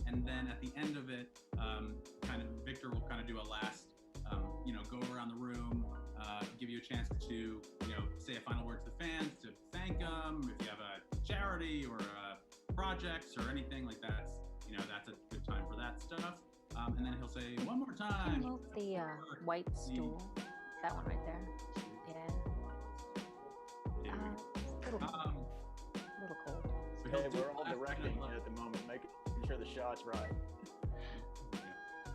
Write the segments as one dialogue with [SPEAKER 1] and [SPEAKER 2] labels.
[SPEAKER 1] And then at the end of it, Victor will kind of do a last, go around the room, give you a chance to, say a final word to the fans, to thank them. If you have a charity or projects or anything like that, that's a good time for that stuff. And then he'll say one more time.
[SPEAKER 2] Can you move the white stool? That one right there. Yeah. A little cold.
[SPEAKER 3] So hey, we're all directing at the moment, making sure the shot's right.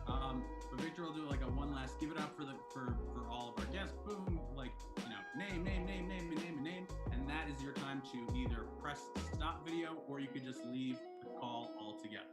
[SPEAKER 1] But Victor will do like a one last give it up for all of our guests. Boom, name, and that is your time to either press stop video or you could just leave the call altogether.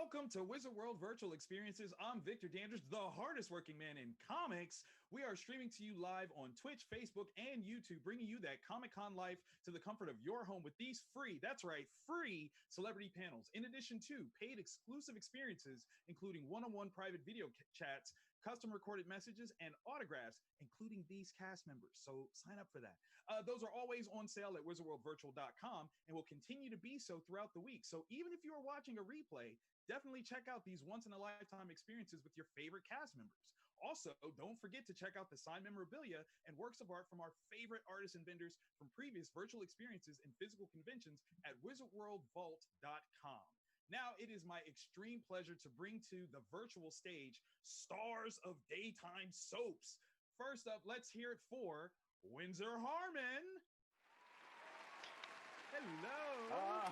[SPEAKER 4] Welcome to Wizard World Virtual Experiences. I'm Victor Dandridge, the hardest working man in comics. We are streaming to you live on Twitch, Facebook, and YouTube, bringing you that Comic-Con life to the comfort of your home with these free, that's right, free celebrity panels. In addition to paid exclusive experiences, including one-on-one private video chats, custom recorded messages, and autographs, including these cast members. So sign up for that. Those are always on sale at wizardworldvirtual.com and will continue to be so throughout the week. So even if you are watching a replay, definitely check out these once-in-a-lifetime experiences with your favorite cast members. Also, don't forget to check out the signed memorabilia and works of art from our favorite artists and vendors from previous virtual experiences and physical conventions at wizardworldvault.com. Now, it is my extreme pleasure to bring to the virtual stage stars of daytime soaps. First up, let's hear it for Windsor Harmon. Hello.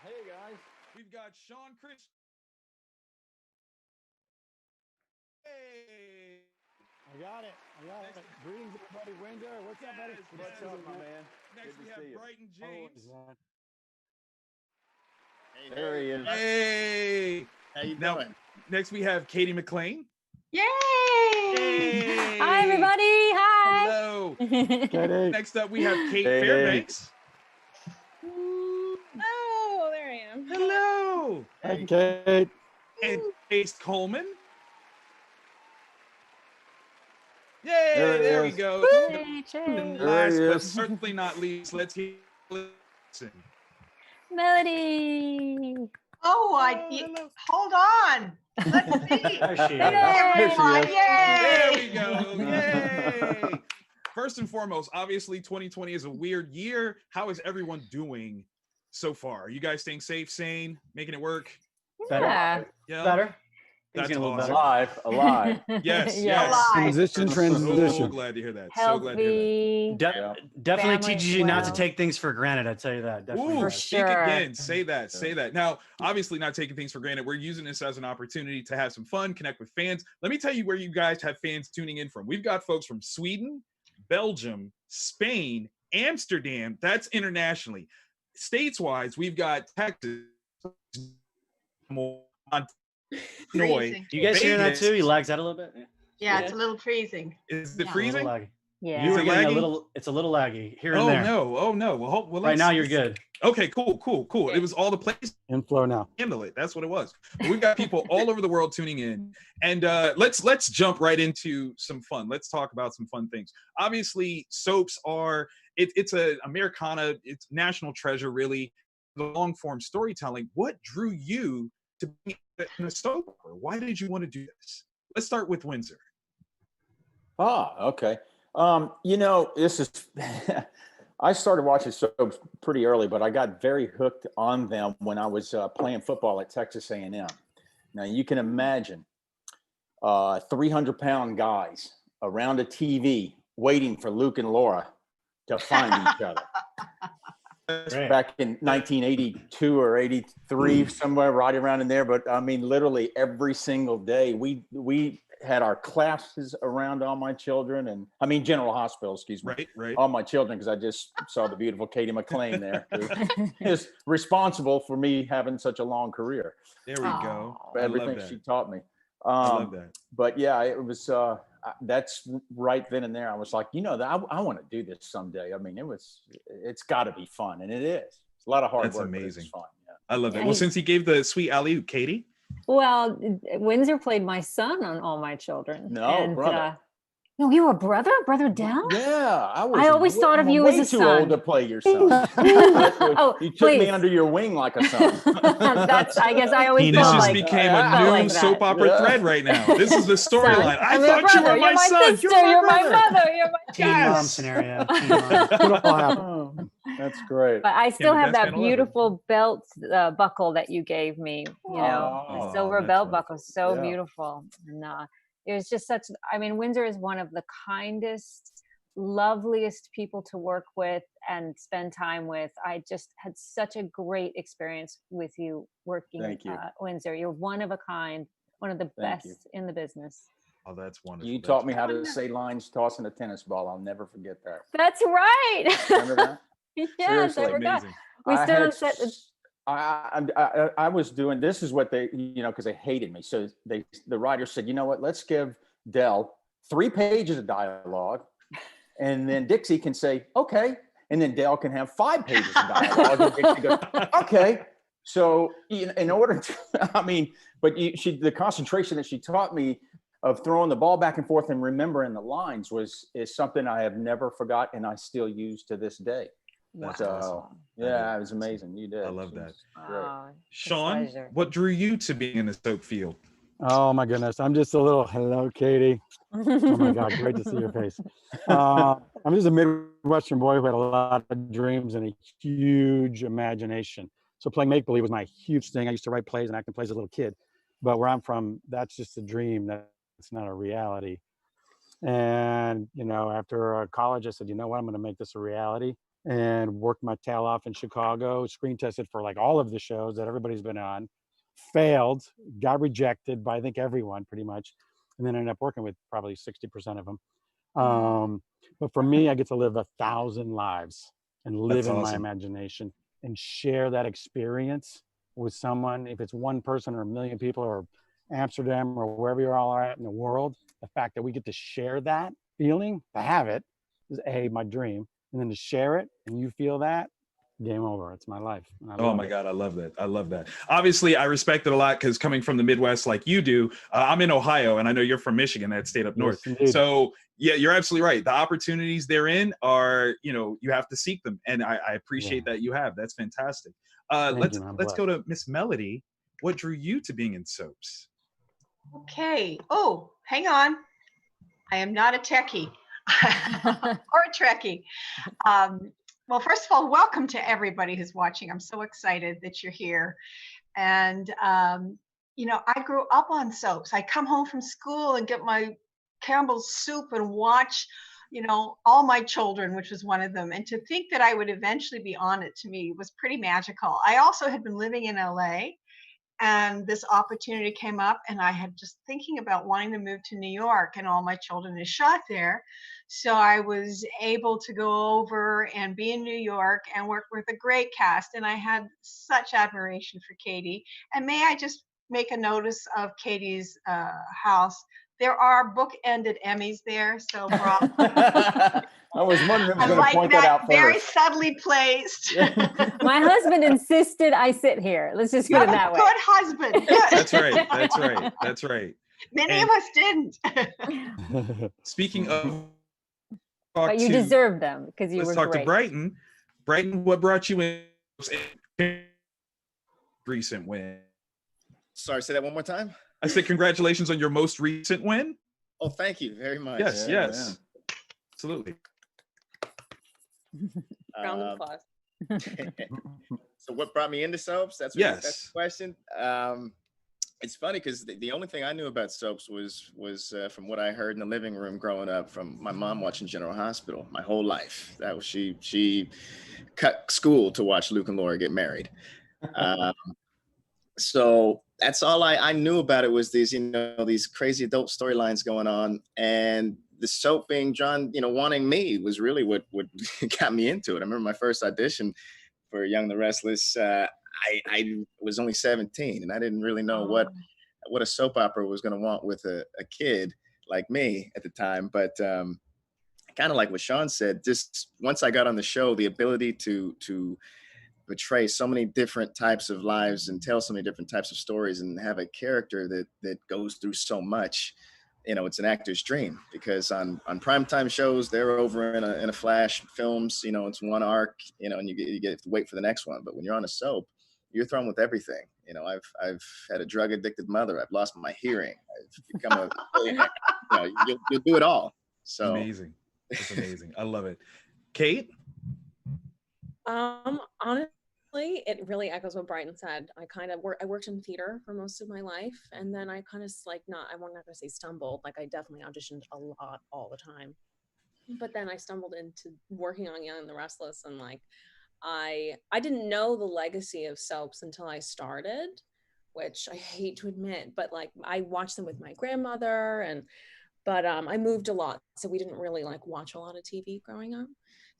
[SPEAKER 3] Hey, guys.
[SPEAKER 4] We've got Shawn Chris. Hey.
[SPEAKER 5] I got it. Greetings, everybody. Windsor, what's up, buddy?
[SPEAKER 3] What's up, my man?
[SPEAKER 4] Next, we have Bryton James.
[SPEAKER 3] Hey, there he is.
[SPEAKER 4] Hey.
[SPEAKER 3] How you
[SPEAKER 4] Now,
[SPEAKER 3] doing?
[SPEAKER 4] next, we have Cady McClain.
[SPEAKER 2] Yay!
[SPEAKER 4] Hey.
[SPEAKER 2] Hi, everybody. Hi.
[SPEAKER 4] Hello.
[SPEAKER 5] Cady.
[SPEAKER 4] Next up, we have Cait
[SPEAKER 3] Hey.
[SPEAKER 4] Fairbanks.
[SPEAKER 6] Oh, there I am.
[SPEAKER 4] Hello.
[SPEAKER 5] Hey, Cait.
[SPEAKER 4] And Coleman. Yay!
[SPEAKER 3] There it
[SPEAKER 4] There we
[SPEAKER 3] is.
[SPEAKER 4] go.
[SPEAKER 2] Hey, Jay.
[SPEAKER 4] And
[SPEAKER 3] There
[SPEAKER 4] last
[SPEAKER 3] he
[SPEAKER 4] but
[SPEAKER 3] is.
[SPEAKER 4] certainly not least, let's hear listen.
[SPEAKER 2] Melody.
[SPEAKER 7] Oh,
[SPEAKER 4] hello.
[SPEAKER 7] hold on. Let's see.
[SPEAKER 5] There she is.
[SPEAKER 7] Everyone,
[SPEAKER 4] There
[SPEAKER 7] yay!
[SPEAKER 4] we go. Yay! First and foremost, obviously 2020 is a weird year. How is everyone doing so far? Are you guys staying safe, sane, making it work?
[SPEAKER 2] Yeah.
[SPEAKER 4] Yeah.
[SPEAKER 8] Better.
[SPEAKER 4] That's
[SPEAKER 8] Things getting a little
[SPEAKER 4] awesome.
[SPEAKER 3] Alive.
[SPEAKER 4] Yes,
[SPEAKER 2] Yeah.
[SPEAKER 4] yes.
[SPEAKER 7] Alive.
[SPEAKER 4] So
[SPEAKER 5] Transition.
[SPEAKER 4] glad to hear that. So glad to hear that.
[SPEAKER 2] Healthy.
[SPEAKER 8] Definitely
[SPEAKER 2] Family
[SPEAKER 8] teaches you not to
[SPEAKER 2] well.
[SPEAKER 8] take things for granted. I tell you that. Definitely.
[SPEAKER 4] Ooh,
[SPEAKER 2] For
[SPEAKER 4] speak
[SPEAKER 2] sure.
[SPEAKER 4] again. Say that. Say that. Now, obviously, not taking things for granted. We're using this as an opportunity to have some fun, connect with fans. Let me tell you where you guys have fans tuning in from. We've got folks from Sweden, Belgium, Spain, Amsterdam. That's internationally. States-wise, we've got Texas,
[SPEAKER 7] Freezing.
[SPEAKER 8] You guys hearing that
[SPEAKER 4] Vegas.
[SPEAKER 8] too? He lags out a little bit.
[SPEAKER 7] Yeah, it's a little freezing.
[SPEAKER 4] Is it
[SPEAKER 7] Yeah.
[SPEAKER 8] A little
[SPEAKER 4] freezing?
[SPEAKER 8] laggy.
[SPEAKER 2] Yeah.
[SPEAKER 8] You
[SPEAKER 4] Is
[SPEAKER 8] were
[SPEAKER 4] it
[SPEAKER 8] getting a
[SPEAKER 4] laggy?
[SPEAKER 8] little. It's a little laggy here and
[SPEAKER 4] Oh
[SPEAKER 8] there.
[SPEAKER 4] no! Oh no! Well,
[SPEAKER 8] Right now you're good.
[SPEAKER 4] Okay, cool. It was all the places
[SPEAKER 5] Inflow now.
[SPEAKER 4] handle it. That's what it was. But we've got people all over the world tuning in, and let's jump right into some fun. Let's talk about some fun things. Obviously, soaps are it's a Americana. It's national treasure, really. The long form storytelling. What drew you to be in a soap opera? Why did you want to do this? Let's start with Windsor.
[SPEAKER 3] Okay. This is I started watching soaps pretty early, but I got very hooked on them when I was playing football at Texas A&M. Now you can imagine 300-pound guys around a TV waiting for Luke and Laura to find each other.
[SPEAKER 8] Great.
[SPEAKER 3] Back in 1982 or 83, somewhere right around in there. But I mean, literally every single day, we had our classes around all my children, and I mean General Hospital, excuse me,
[SPEAKER 4] Right.
[SPEAKER 3] all my children, because I just saw the beautiful Cady McClain there, who is responsible for me having such a long career.
[SPEAKER 4] There we go.
[SPEAKER 2] Aw.
[SPEAKER 3] For
[SPEAKER 4] I love
[SPEAKER 3] everything
[SPEAKER 4] that.
[SPEAKER 3] she taught me.
[SPEAKER 4] I love that.
[SPEAKER 3] But yeah, it was. That's right then and there. I was like, I want to do this someday. I mean, it's got to be fun, and it is. It's a lot of hard
[SPEAKER 4] That's
[SPEAKER 3] work. But
[SPEAKER 4] amazing.
[SPEAKER 3] it's fun. Yeah.
[SPEAKER 4] I love that.
[SPEAKER 2] Yeah,
[SPEAKER 4] Well,
[SPEAKER 2] he-
[SPEAKER 4] since he gave the sweet alley-oop, Cady.
[SPEAKER 2] Well, Windsor played my son on All My Children.
[SPEAKER 3] No, brother.
[SPEAKER 2] No, you were a brother? Brother Dell?
[SPEAKER 3] Yeah,
[SPEAKER 2] I always thought of you as
[SPEAKER 3] way
[SPEAKER 2] a
[SPEAKER 3] too
[SPEAKER 2] son.
[SPEAKER 3] old to play your son.
[SPEAKER 2] Oh,
[SPEAKER 3] You took me
[SPEAKER 2] please.
[SPEAKER 3] under your wing like a son.
[SPEAKER 2] That's, I guess I always
[SPEAKER 8] He
[SPEAKER 4] This
[SPEAKER 2] felt
[SPEAKER 4] just
[SPEAKER 8] knows.
[SPEAKER 2] like
[SPEAKER 4] became
[SPEAKER 3] I
[SPEAKER 4] a
[SPEAKER 3] felt
[SPEAKER 4] new
[SPEAKER 2] like that.
[SPEAKER 4] soap opera
[SPEAKER 3] Yeah.
[SPEAKER 4] thread right now. This is the storyline. I
[SPEAKER 2] I'm your
[SPEAKER 4] thought you
[SPEAKER 2] brother.
[SPEAKER 4] were my
[SPEAKER 2] You're my
[SPEAKER 4] son.
[SPEAKER 2] sister.
[SPEAKER 4] You're
[SPEAKER 2] You're
[SPEAKER 4] my
[SPEAKER 2] my
[SPEAKER 4] brother.
[SPEAKER 2] mother. You're my
[SPEAKER 8] Teen mom
[SPEAKER 4] Yes.
[SPEAKER 8] scenario. Teen mom.
[SPEAKER 5] It all happened.
[SPEAKER 3] That's great.
[SPEAKER 2] But I still
[SPEAKER 4] the
[SPEAKER 2] have
[SPEAKER 4] best
[SPEAKER 2] that
[SPEAKER 4] panel ever.
[SPEAKER 2] beautiful belt buckle that you gave me. You know,
[SPEAKER 3] Oh,
[SPEAKER 2] the silver
[SPEAKER 4] that's
[SPEAKER 2] belt
[SPEAKER 4] wonderful.
[SPEAKER 2] buckle, so
[SPEAKER 3] Yeah.
[SPEAKER 2] beautiful. And it was just such. I mean, Windsor is one of the kindest, loveliest people to work with and spend time with. I just had such a great experience with you working
[SPEAKER 3] Thank you.
[SPEAKER 2] at Windsor. You're one of a kind, one of the
[SPEAKER 3] Thank
[SPEAKER 2] best
[SPEAKER 3] you.
[SPEAKER 2] in the business.
[SPEAKER 4] Oh, that's wonderful.
[SPEAKER 3] You
[SPEAKER 4] That's
[SPEAKER 3] taught me how to say lines tossing a tennis ball. I'll never forget that.
[SPEAKER 2] That's right.
[SPEAKER 3] Remember that?
[SPEAKER 2] Yes,
[SPEAKER 3] Seriously,
[SPEAKER 2] I forgot.
[SPEAKER 4] amazing.
[SPEAKER 2] We
[SPEAKER 3] I
[SPEAKER 2] still
[SPEAKER 3] had
[SPEAKER 2] have set.
[SPEAKER 3] I was doing, this is what they, because they hated me. So the writer said, you know what, let's give Del 3 pages of dialogue, and then Dixie can say, okay. And then Del can have 5 pages of dialogue. And Dixie goes, okay. So in order to, the concentration that she taught me of throwing the ball back and forth and remembering the lines is something I have never forgot, and I still use to this day.
[SPEAKER 2] Wow.
[SPEAKER 3] So
[SPEAKER 4] awesome.
[SPEAKER 3] yeah, it was amazing. You did.
[SPEAKER 4] I love that.
[SPEAKER 2] Oh,
[SPEAKER 4] Shawn, what drew you to being in the soap field?
[SPEAKER 5] Oh my goodness, I'm just a little hello, Cady. Oh my God, great to see your face. I'm just a Midwestern boy who had a lot of dreams and a huge imagination. So playing make-believe was my huge thing. I used to write plays and act in plays as a little kid. But where I'm from, that's just a dream. That's not a reality. And, after college, I said, you know what, I'm going to make this a reality. And worked my tail off in Chicago, screen tested for like all of the shows that everybody's been on, failed, got rejected by I think everyone pretty much, and then ended up working with probably 60% of them. But for me, I get to live 1,000 lives and live in my imagination and share that experience with someone. If it's one person or a million people or Amsterdam or wherever you all are at in the world, the fact that we get to share that feeling, to have it, is my dream. And then to share it and you feel that, game over. It's my life.
[SPEAKER 4] Oh my God, I love that. I love that. Obviously, I respect it a lot because coming from the Midwest like you do, I'm in Ohio, and I know you're from Michigan, that state up north.
[SPEAKER 5] Yes,
[SPEAKER 4] so yeah, you're absolutely right. The opportunities therein are, you have to seek them, and I appreciate that you have. That's fantastic. Let's go to Miss Melody. What drew you to being in soaps?
[SPEAKER 7] Okay. Oh, hang on. I am not a techie or a Trekkie. Well, first of all, welcome to everybody who's watching. I'm so excited that you're here. And, I grew up on soaps. I come home from school and get my Campbell's soup and watch, All My Children, which was one of them. And to think that I would eventually be on it, to me, was pretty magical. I also had been living in LA, and this opportunity came up, and I had just thinking about wanting to move to New York, and All My Children is shot there. So I was able to go over and be in New York and work with a great cast. And I had such admiration for Cady. And may I just make a notice of Cady's house? There are book-ended Emmys there. So
[SPEAKER 3] I was wondering who was going to point that out first.
[SPEAKER 7] Very subtly placed.
[SPEAKER 2] My husband insisted I sit here. Let's just put it that way.
[SPEAKER 7] Good husband. Good.
[SPEAKER 4] That's right. That's right. That's right.
[SPEAKER 7] Many of us didn't.
[SPEAKER 4] Speaking of,
[SPEAKER 2] but you deserve them because you were great.
[SPEAKER 4] Let's talk to Bryton. Bryton, what brought you in recent win?
[SPEAKER 6] Sorry, say that one more time.
[SPEAKER 4] I said congratulations on your most recent win.
[SPEAKER 6] Oh, thank you very much.
[SPEAKER 4] Yes, yes. Yeah. Absolutely.
[SPEAKER 9] Round of applause.
[SPEAKER 6] So what brought me into soaps? That's the question. It's funny because the only thing I knew about soaps was from what I heard in the living room growing up from my mom watching General Hospital my whole life. That was she cut school to watch Luke and Laura get married. So that's all I knew about it was these crazy adult storylines going on, and the soap being drawn, wanting me was really what got me into it. I remember my first audition for Young and the Restless. I was only 17, and I didn't really know what a soap opera was going to want with a kid like me at the time. But kind of like what Shawn said, just once I got on the show, the ability to portray so many different types of lives and tell so many different types of stories and have a character that goes through so much, it's an actor's dream, because on primetime shows, they're over in a flash films, it's one arc, and you get to wait for the next one. But when you're on a soap, you're thrown with everything. I've had a drug addicted mother. I've lost my hearing. I've become a billionaire. You'll do it all. So
[SPEAKER 4] amazing. It's amazing. I love it. Cait?
[SPEAKER 9] Honestly, it really echoes what Bryton said. I worked in theater for most of my life, and then I kind of I'm not going to say stumbled. Like I definitely auditioned a lot all the time, but then I stumbled into working on Young and the Restless, and I didn't know the legacy of soaps until I started, which I hate to admit, but I watched them with my grandmother, but I moved a lot, so we didn't really watch a lot of TV growing up.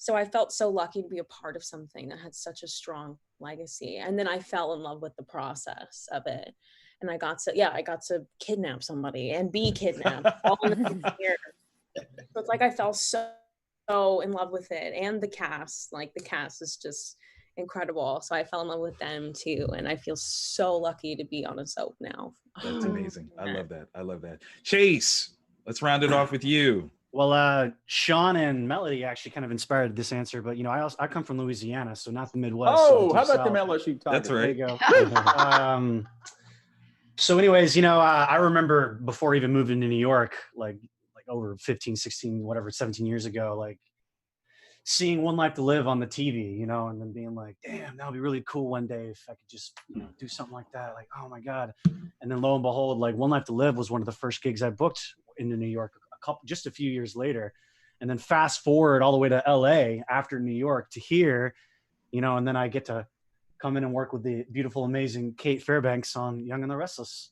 [SPEAKER 9] So I felt so lucky to be a part of something that had such a strong legacy. And then I fell in love with the process of it. And I got to kidnap somebody and be kidnapped all in the same year. So it's like I fell so in love with it, and the cast. Like the cast is just incredible. So I fell in love with them too, and I feel so lucky to be on a soap now.
[SPEAKER 4] That's amazing. I love that. I love that. Chase, let's round it off with you.
[SPEAKER 8] Well, Shawn and Melody actually kind of inspired this answer, but I come from Louisiana, so not the Midwest.
[SPEAKER 3] Oh,
[SPEAKER 8] so
[SPEAKER 3] how about the
[SPEAKER 8] South.
[SPEAKER 3] LSU Tigers?
[SPEAKER 4] That's right.
[SPEAKER 8] There you go. So anyways, I remember before even moving to New York, like over 15, 16, whatever, 17 years ago, like seeing One Life to Live on the TV, and then being like, damn, that would be really cool one day if I could just, do something like that. Like, oh my God. And then lo and behold, like One Life to Live was one of the first gigs I booked into New York just a few years later. And then fast forward all the way to LA after New York to here, and then I get to come in and work with the beautiful, amazing Cait Fairbanks on Young and the Restless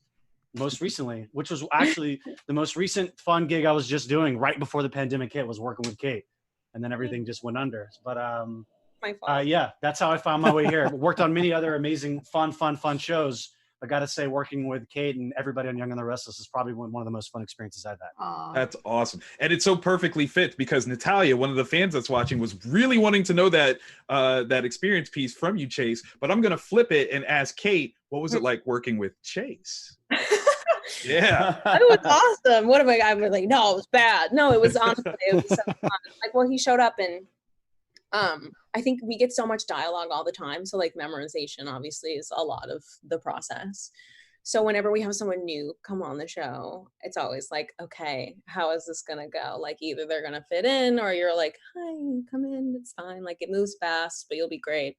[SPEAKER 8] most recently, which was actually the most recent fun gig I was just doing right before the pandemic hit, was working with Cait. And then everything just went under. But
[SPEAKER 9] My fault.
[SPEAKER 8] yeah, that's how I found my way here. Worked on many other amazing, fun shows. I got to say, working with Cait and everybody on Young and the Restless is probably one of the most fun experiences I've had.
[SPEAKER 7] Aw.
[SPEAKER 4] That's awesome. And it's so perfectly fit because Natalia, one of the fans that's watching, was really wanting to know that that experience piece from you, Chase. But I'm going to flip it and ask Cait, what was it like working with Chase? Yeah.
[SPEAKER 9] It was awesome. What am I was like, no, it was bad. No, it was honestly, it was so fun. Like, well, he showed up and I think we get so much dialogue all the time. So like memorization obviously is a lot of the process. So whenever we have someone new come on the show, it's always like, okay, how is this going to go? Like either they're going to fit in or you're like, hi, come in. It's fine. Like it moves fast, but you'll be great.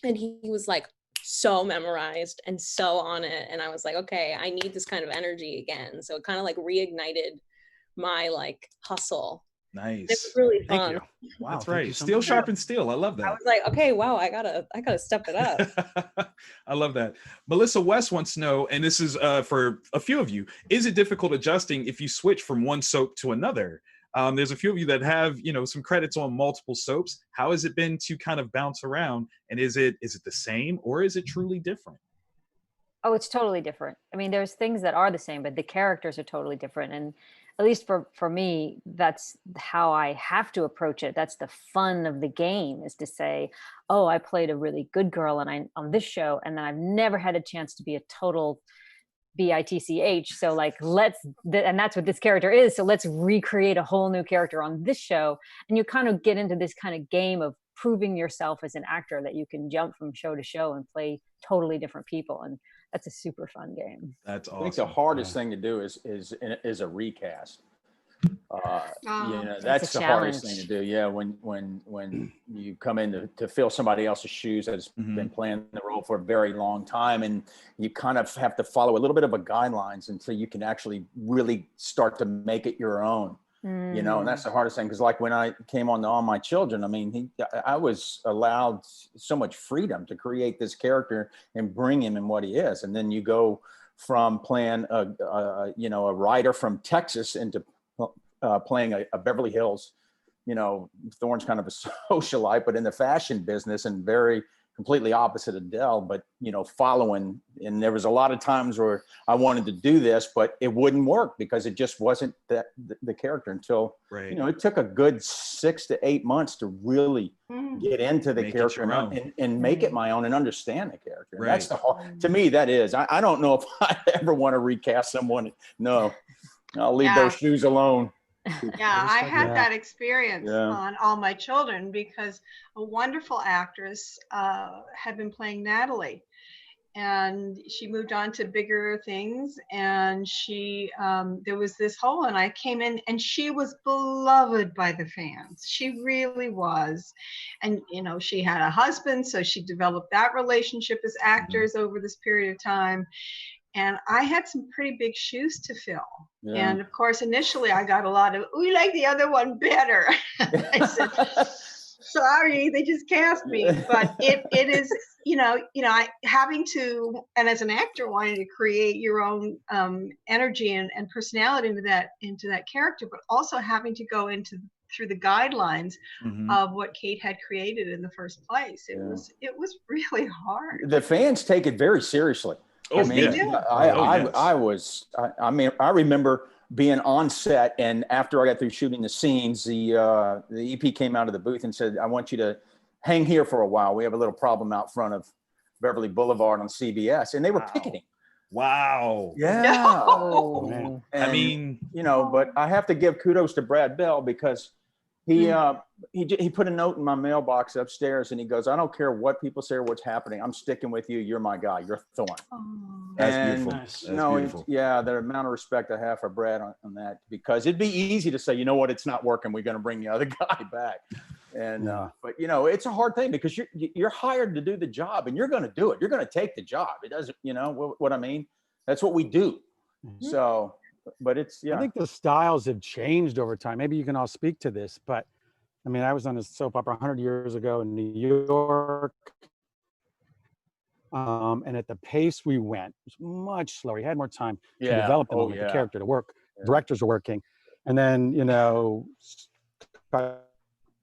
[SPEAKER 9] And he was like so memorized and so on it. And I was like, okay, I need this kind of energy again. So it kind of like reignited my like hustle.
[SPEAKER 4] Nice.
[SPEAKER 9] It was really fun.
[SPEAKER 8] Thank you. Wow,
[SPEAKER 4] That's
[SPEAKER 8] thank
[SPEAKER 4] right.
[SPEAKER 8] you so
[SPEAKER 4] Steel
[SPEAKER 8] much.
[SPEAKER 4] sharpens steel. I love
[SPEAKER 9] I
[SPEAKER 4] that.
[SPEAKER 9] was like, okay, wow, I gotta step it up.
[SPEAKER 4] I love that. Melissa West wants to know, and this is for a few of you, is it difficult adjusting if you switch from one soap to another? There's a few of you that have, some credits on multiple soaps. How has it been to kind of bounce around? And is it the same or is it truly different?
[SPEAKER 2] Oh, it's totally different. I mean, there's things that are the same, but the characters are totally different. And at least for me, that's how I have to approach it. That's the fun of the game, is to say, oh, I played a really good girl on this show, and then I've never had a chance to be a total bitch. So like, and that's what this character is. So let's recreate a whole new character on this show. And you kind of get into this kind of game of proving yourself as an actor, that you can jump from show to show and play totally different people. And that's a super fun game.
[SPEAKER 4] That's awesome.
[SPEAKER 3] I think the hardest thing to do is a recast. That's the hardest thing to do. Yeah, when you come in to fill somebody else's shoes that's been playing the role for a very long time, and you kind of have to follow a little bit of a guidelines until you can actually really start to make it your own. And that's the hardest thing, because like when I came on to All My Children, I mean, I was allowed so much freedom to create this character and bring him in what he is, and then you go from playing a writer from Texas into playing a Beverly Hills, Thorne's kind of a socialite, but in the fashion business, and very completely opposite Adele, but following. And there was a lot of times where I wanted to do this, but it wouldn't work because it just wasn't the character until, it took a good 6 to 8 months to really get into the character and make it my own and understand the character. And that's to me, that is, I don't know if I ever want to recast someone. No, I'll leave those shoes alone.
[SPEAKER 7] Yeah, I had that experience on All My Children, because a wonderful actress had been playing Natalie, and she moved on to bigger things, and she there was this hole, and I came in, and she was beloved by the fans. She really was. And she had a husband, so she developed that relationship as actors over this period of time. And I had some pretty big shoes to fill. Yeah. And of course, initially I got a lot of, we like the other one better. I said, sorry, they just cast me. But it is, I having to, and as an actor, wanting to create your own energy and personality into that character, but also having to go into through the guidelines
[SPEAKER 10] Mhm.
[SPEAKER 7] of what Cait had created in the first place. It was really hard.
[SPEAKER 3] The fans take it very seriously.
[SPEAKER 10] Oh,
[SPEAKER 3] I mean,
[SPEAKER 10] yeah.
[SPEAKER 7] They do.
[SPEAKER 3] I remember being on set, and after I got through shooting the scenes, the EP came out of the booth and said, "I want you to hang here for a while. We have a little problem out front of Beverly Boulevard on CBS," and they were picketing.
[SPEAKER 10] Wow.
[SPEAKER 3] Yeah.
[SPEAKER 2] Oh,
[SPEAKER 5] man.
[SPEAKER 3] And,
[SPEAKER 10] I mean,
[SPEAKER 3] you know, but I have to give kudos to Brad Bell because he put a note in my mailbox upstairs, and he goes, "I don't care what people say or what's happening. I'm sticking with you. You're my guy. You're Thorne."
[SPEAKER 10] that's
[SPEAKER 3] And,
[SPEAKER 10] beautiful.
[SPEAKER 8] Nice.
[SPEAKER 10] That's
[SPEAKER 3] no,
[SPEAKER 10] beautiful.
[SPEAKER 3] yeah, the amount of respect I have for Brad on that, because it'd be easy to say, you know what, it's not working. We're going to bring the other guy back. And, but you know, it's a hard thing because you're hired to do the job, and you're going to do it. You're going to take the job. It doesn't, you know what I mean? That's what we do. So, but it's,
[SPEAKER 5] I think the styles have changed over time. Maybe you can all speak to this, but I mean, I was on a soap opera 100 years ago in New York. And at the pace we went, it was much slower. You had more time to develop the moment, the character, to work. Directors are working. And then, you know, I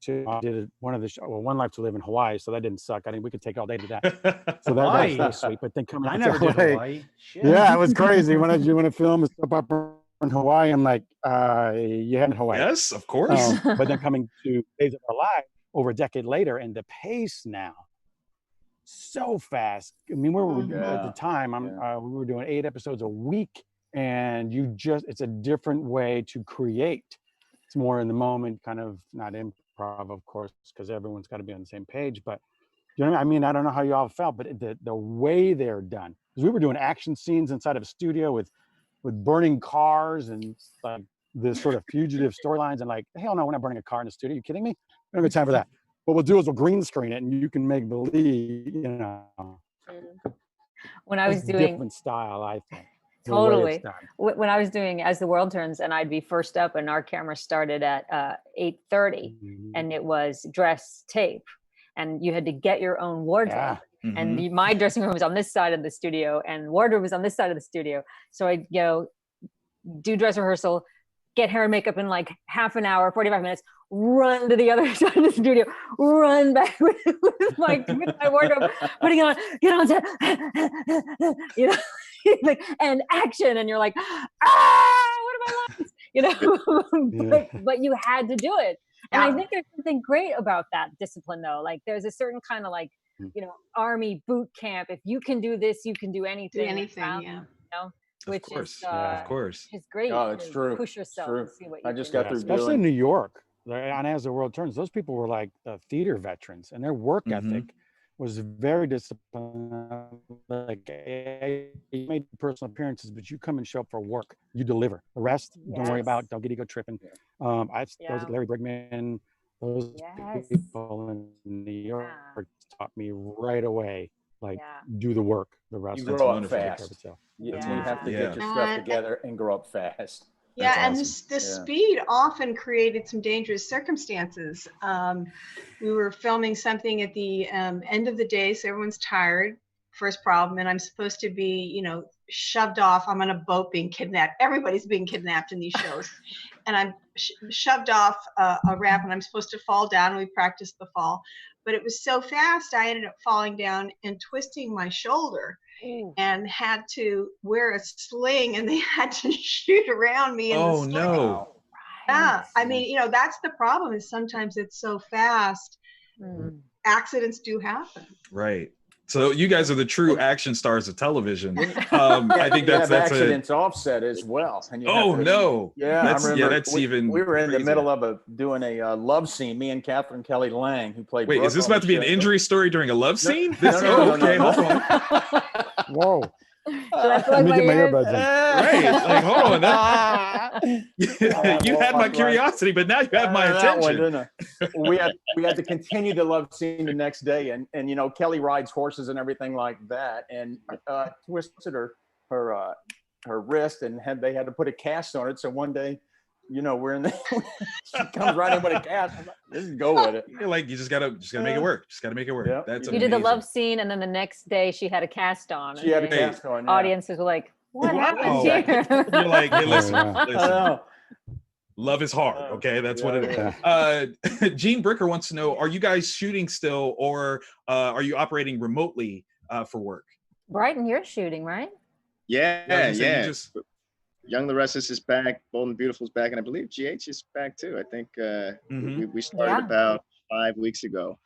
[SPEAKER 5] did one of the One Life to Live in Hawaii, so that didn't suck. I mean, we could take all day to that. So that was sweet. But then coming
[SPEAKER 8] I
[SPEAKER 5] out
[SPEAKER 8] never
[SPEAKER 5] to
[SPEAKER 8] did
[SPEAKER 5] LA,
[SPEAKER 8] Hawaii. Shit.
[SPEAKER 5] yeah, it was crazy. When I want to film a soap opera in Hawaii, I'm like, you had in Hawaii.
[SPEAKER 10] Yes, of course.
[SPEAKER 5] But then coming to Days of Our Lives over a decade later, and the pace now, so fast. I mean, we were at the time, we were doing 8 episodes a week, and it's a different way to create. It's more in the moment, kind of not improv, of course, because everyone's got to be on the same page. But you know what I mean? I don't know how you all felt, but the way they're done, because we were doing action scenes inside of a studio with burning cars and like this sort of fugitive storylines, and like, hell no, we're not burning a car in the studio. Are you kidding me? We don't have time for that. What we'll do is we'll green screen it, and you can make believe, you know.
[SPEAKER 2] when I was
[SPEAKER 5] It's
[SPEAKER 2] doing
[SPEAKER 5] different style, I think.
[SPEAKER 2] totally when I was doing As the World Turns, and I'd be first up, and our camera started at 8:30, and it was dress tape, and you had to get your own wardrobe. And my dressing room was on this side of the studio, and wardrobe was on this side of the studio. So I'd go do dress rehearsal, get hair and makeup in like half an hour, 45 minutes, run to the other side of the studio, run back with my wardrobe, putting it on, get on set, you know, like, and action. And you're like, what are my lines? You know, but you had to do it. And I think there's something great about that discipline, though. Like, there's a certain kind of like, you know, army boot camp. If you can do this, you can do anything. You know? Which is
[SPEAKER 10] of course,
[SPEAKER 2] is great.
[SPEAKER 3] Oh, it's true.
[SPEAKER 2] Push yourself and see what you
[SPEAKER 3] I just got through
[SPEAKER 5] especially in New York, on As the World Turns. Those people were like theater veterans, and their work ethic was very disciplined. Like, you made personal appearances, but you come and show up for work. You deliver. The rest, don't worry about. Don't get ego tripping. Those Larry Brigman, those people in New York taught me right away. Like, do the work. The rest.
[SPEAKER 3] You grow up fast. You have to get your stuff together and grow up fast.
[SPEAKER 7] Yeah, and the speed often created some dangerous circumstances. We were filming something at the end of the day, so everyone's tired. First problem, and I'm supposed to be, you know, shoved off. I'm on a boat being kidnapped. Everybody's being kidnapped in these shows, and I'm shoved off a ramp, and I'm supposed to fall down. We practiced the fall, but it was so fast, I ended up falling down and twisting my shoulder. And had to wear a sling, and they had to shoot around me in the sling.
[SPEAKER 10] No.
[SPEAKER 7] Yeah, I mean, you know, that's the problem, is sometimes it's so fast, accidents do happen.
[SPEAKER 10] Right. So you guys are the true action stars of television. I think that's
[SPEAKER 3] accidents offset as well. And we were in the middle of doing a love scene. Me and Catherine Kelly Lang, who played.
[SPEAKER 10] Wait, is this about to be an injury story during a love scene?
[SPEAKER 3] Okay,
[SPEAKER 10] hold on.
[SPEAKER 5] Whoa.
[SPEAKER 2] Let me get my earbuds in.
[SPEAKER 10] Right, like, hold on. You had my curiosity, but now you have my attention.
[SPEAKER 3] We had to continue the love scene the next day, and you know, Kelly rides horses and everything like that, and twisted her wrist, and they had to put a cast on it. So one day, you know, she comes right in with a cast. I'm like, let's go with it.
[SPEAKER 10] You're like, you just gotta make it work. Just gotta make it work.
[SPEAKER 3] Yep.
[SPEAKER 10] That's
[SPEAKER 2] you did the love scene, and then the next day she had a cast on.
[SPEAKER 3] She had a cast on.
[SPEAKER 2] Audiences were like, what happened here?
[SPEAKER 10] You're like, hey, listen. Love is hard. Okay, that's what it is. Gene Bricker wants to know: are you guys shooting still, or are you operating remotely for work?
[SPEAKER 2] Bryton, you're shooting, right?
[SPEAKER 6] Yeah.
[SPEAKER 10] You just
[SPEAKER 6] Young the Restless is back. Bold and Beautiful is back, and I believe GH is back too. I think we started about 5 weeks ago.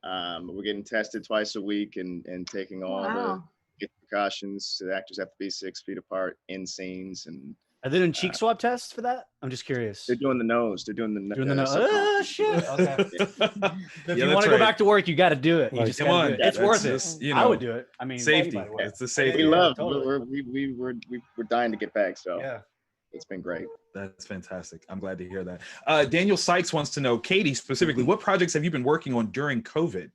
[SPEAKER 6] We're getting tested twice a week and taking all the precautions. The actors have to be 6 feet apart in scenes. And
[SPEAKER 8] are they doing cheek swab tests for that? I'm just curious.
[SPEAKER 6] They're doing the nose. They're doing the nose.
[SPEAKER 8] Oh shit! Okay. If you want to go back to work, you got to do it. You just
[SPEAKER 10] come on.
[SPEAKER 8] Do it. It's worth
[SPEAKER 10] it.
[SPEAKER 8] You know, I would do it. I mean,
[SPEAKER 10] safety. It's the safety.
[SPEAKER 6] We love.
[SPEAKER 8] Totally.
[SPEAKER 6] We're dying to get back. So
[SPEAKER 8] yeah.
[SPEAKER 6] It's been great.
[SPEAKER 10] That's fantastic. I'm glad to hear that. Daniel Sykes wants to know, Cady specifically, what projects have you been working on during COVID?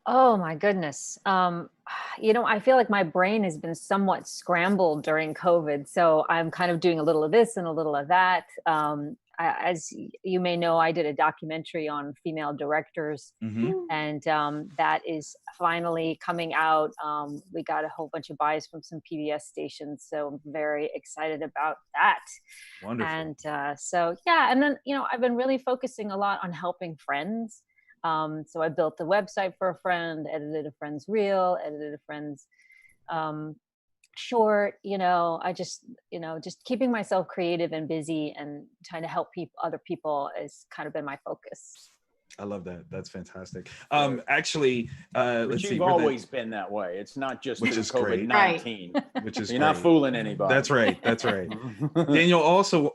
[SPEAKER 2] Oh my goodness. I feel like my brain has been somewhat scrambled during COVID. So I'm kind of doing a little of this and a little of that. As you may know, I did a documentary on female directors, and that is finally coming out. We got a whole bunch of buys from some PBS stations, so I'm very excited about that.
[SPEAKER 10] Wonderful.
[SPEAKER 2] And and then I've been really focusing a lot on helping friends. So I built the website for a friend, edited a friend's reel, edited a friend's short. I just keeping myself creative and busy and trying to help other people has kind of been my focus.
[SPEAKER 10] I love that. That's fantastic. Actually, let's see.
[SPEAKER 3] You've always been that way. It's not just COVID-19,
[SPEAKER 10] which is
[SPEAKER 3] you're not fooling anybody.
[SPEAKER 10] That's right. That's right. Daniel also,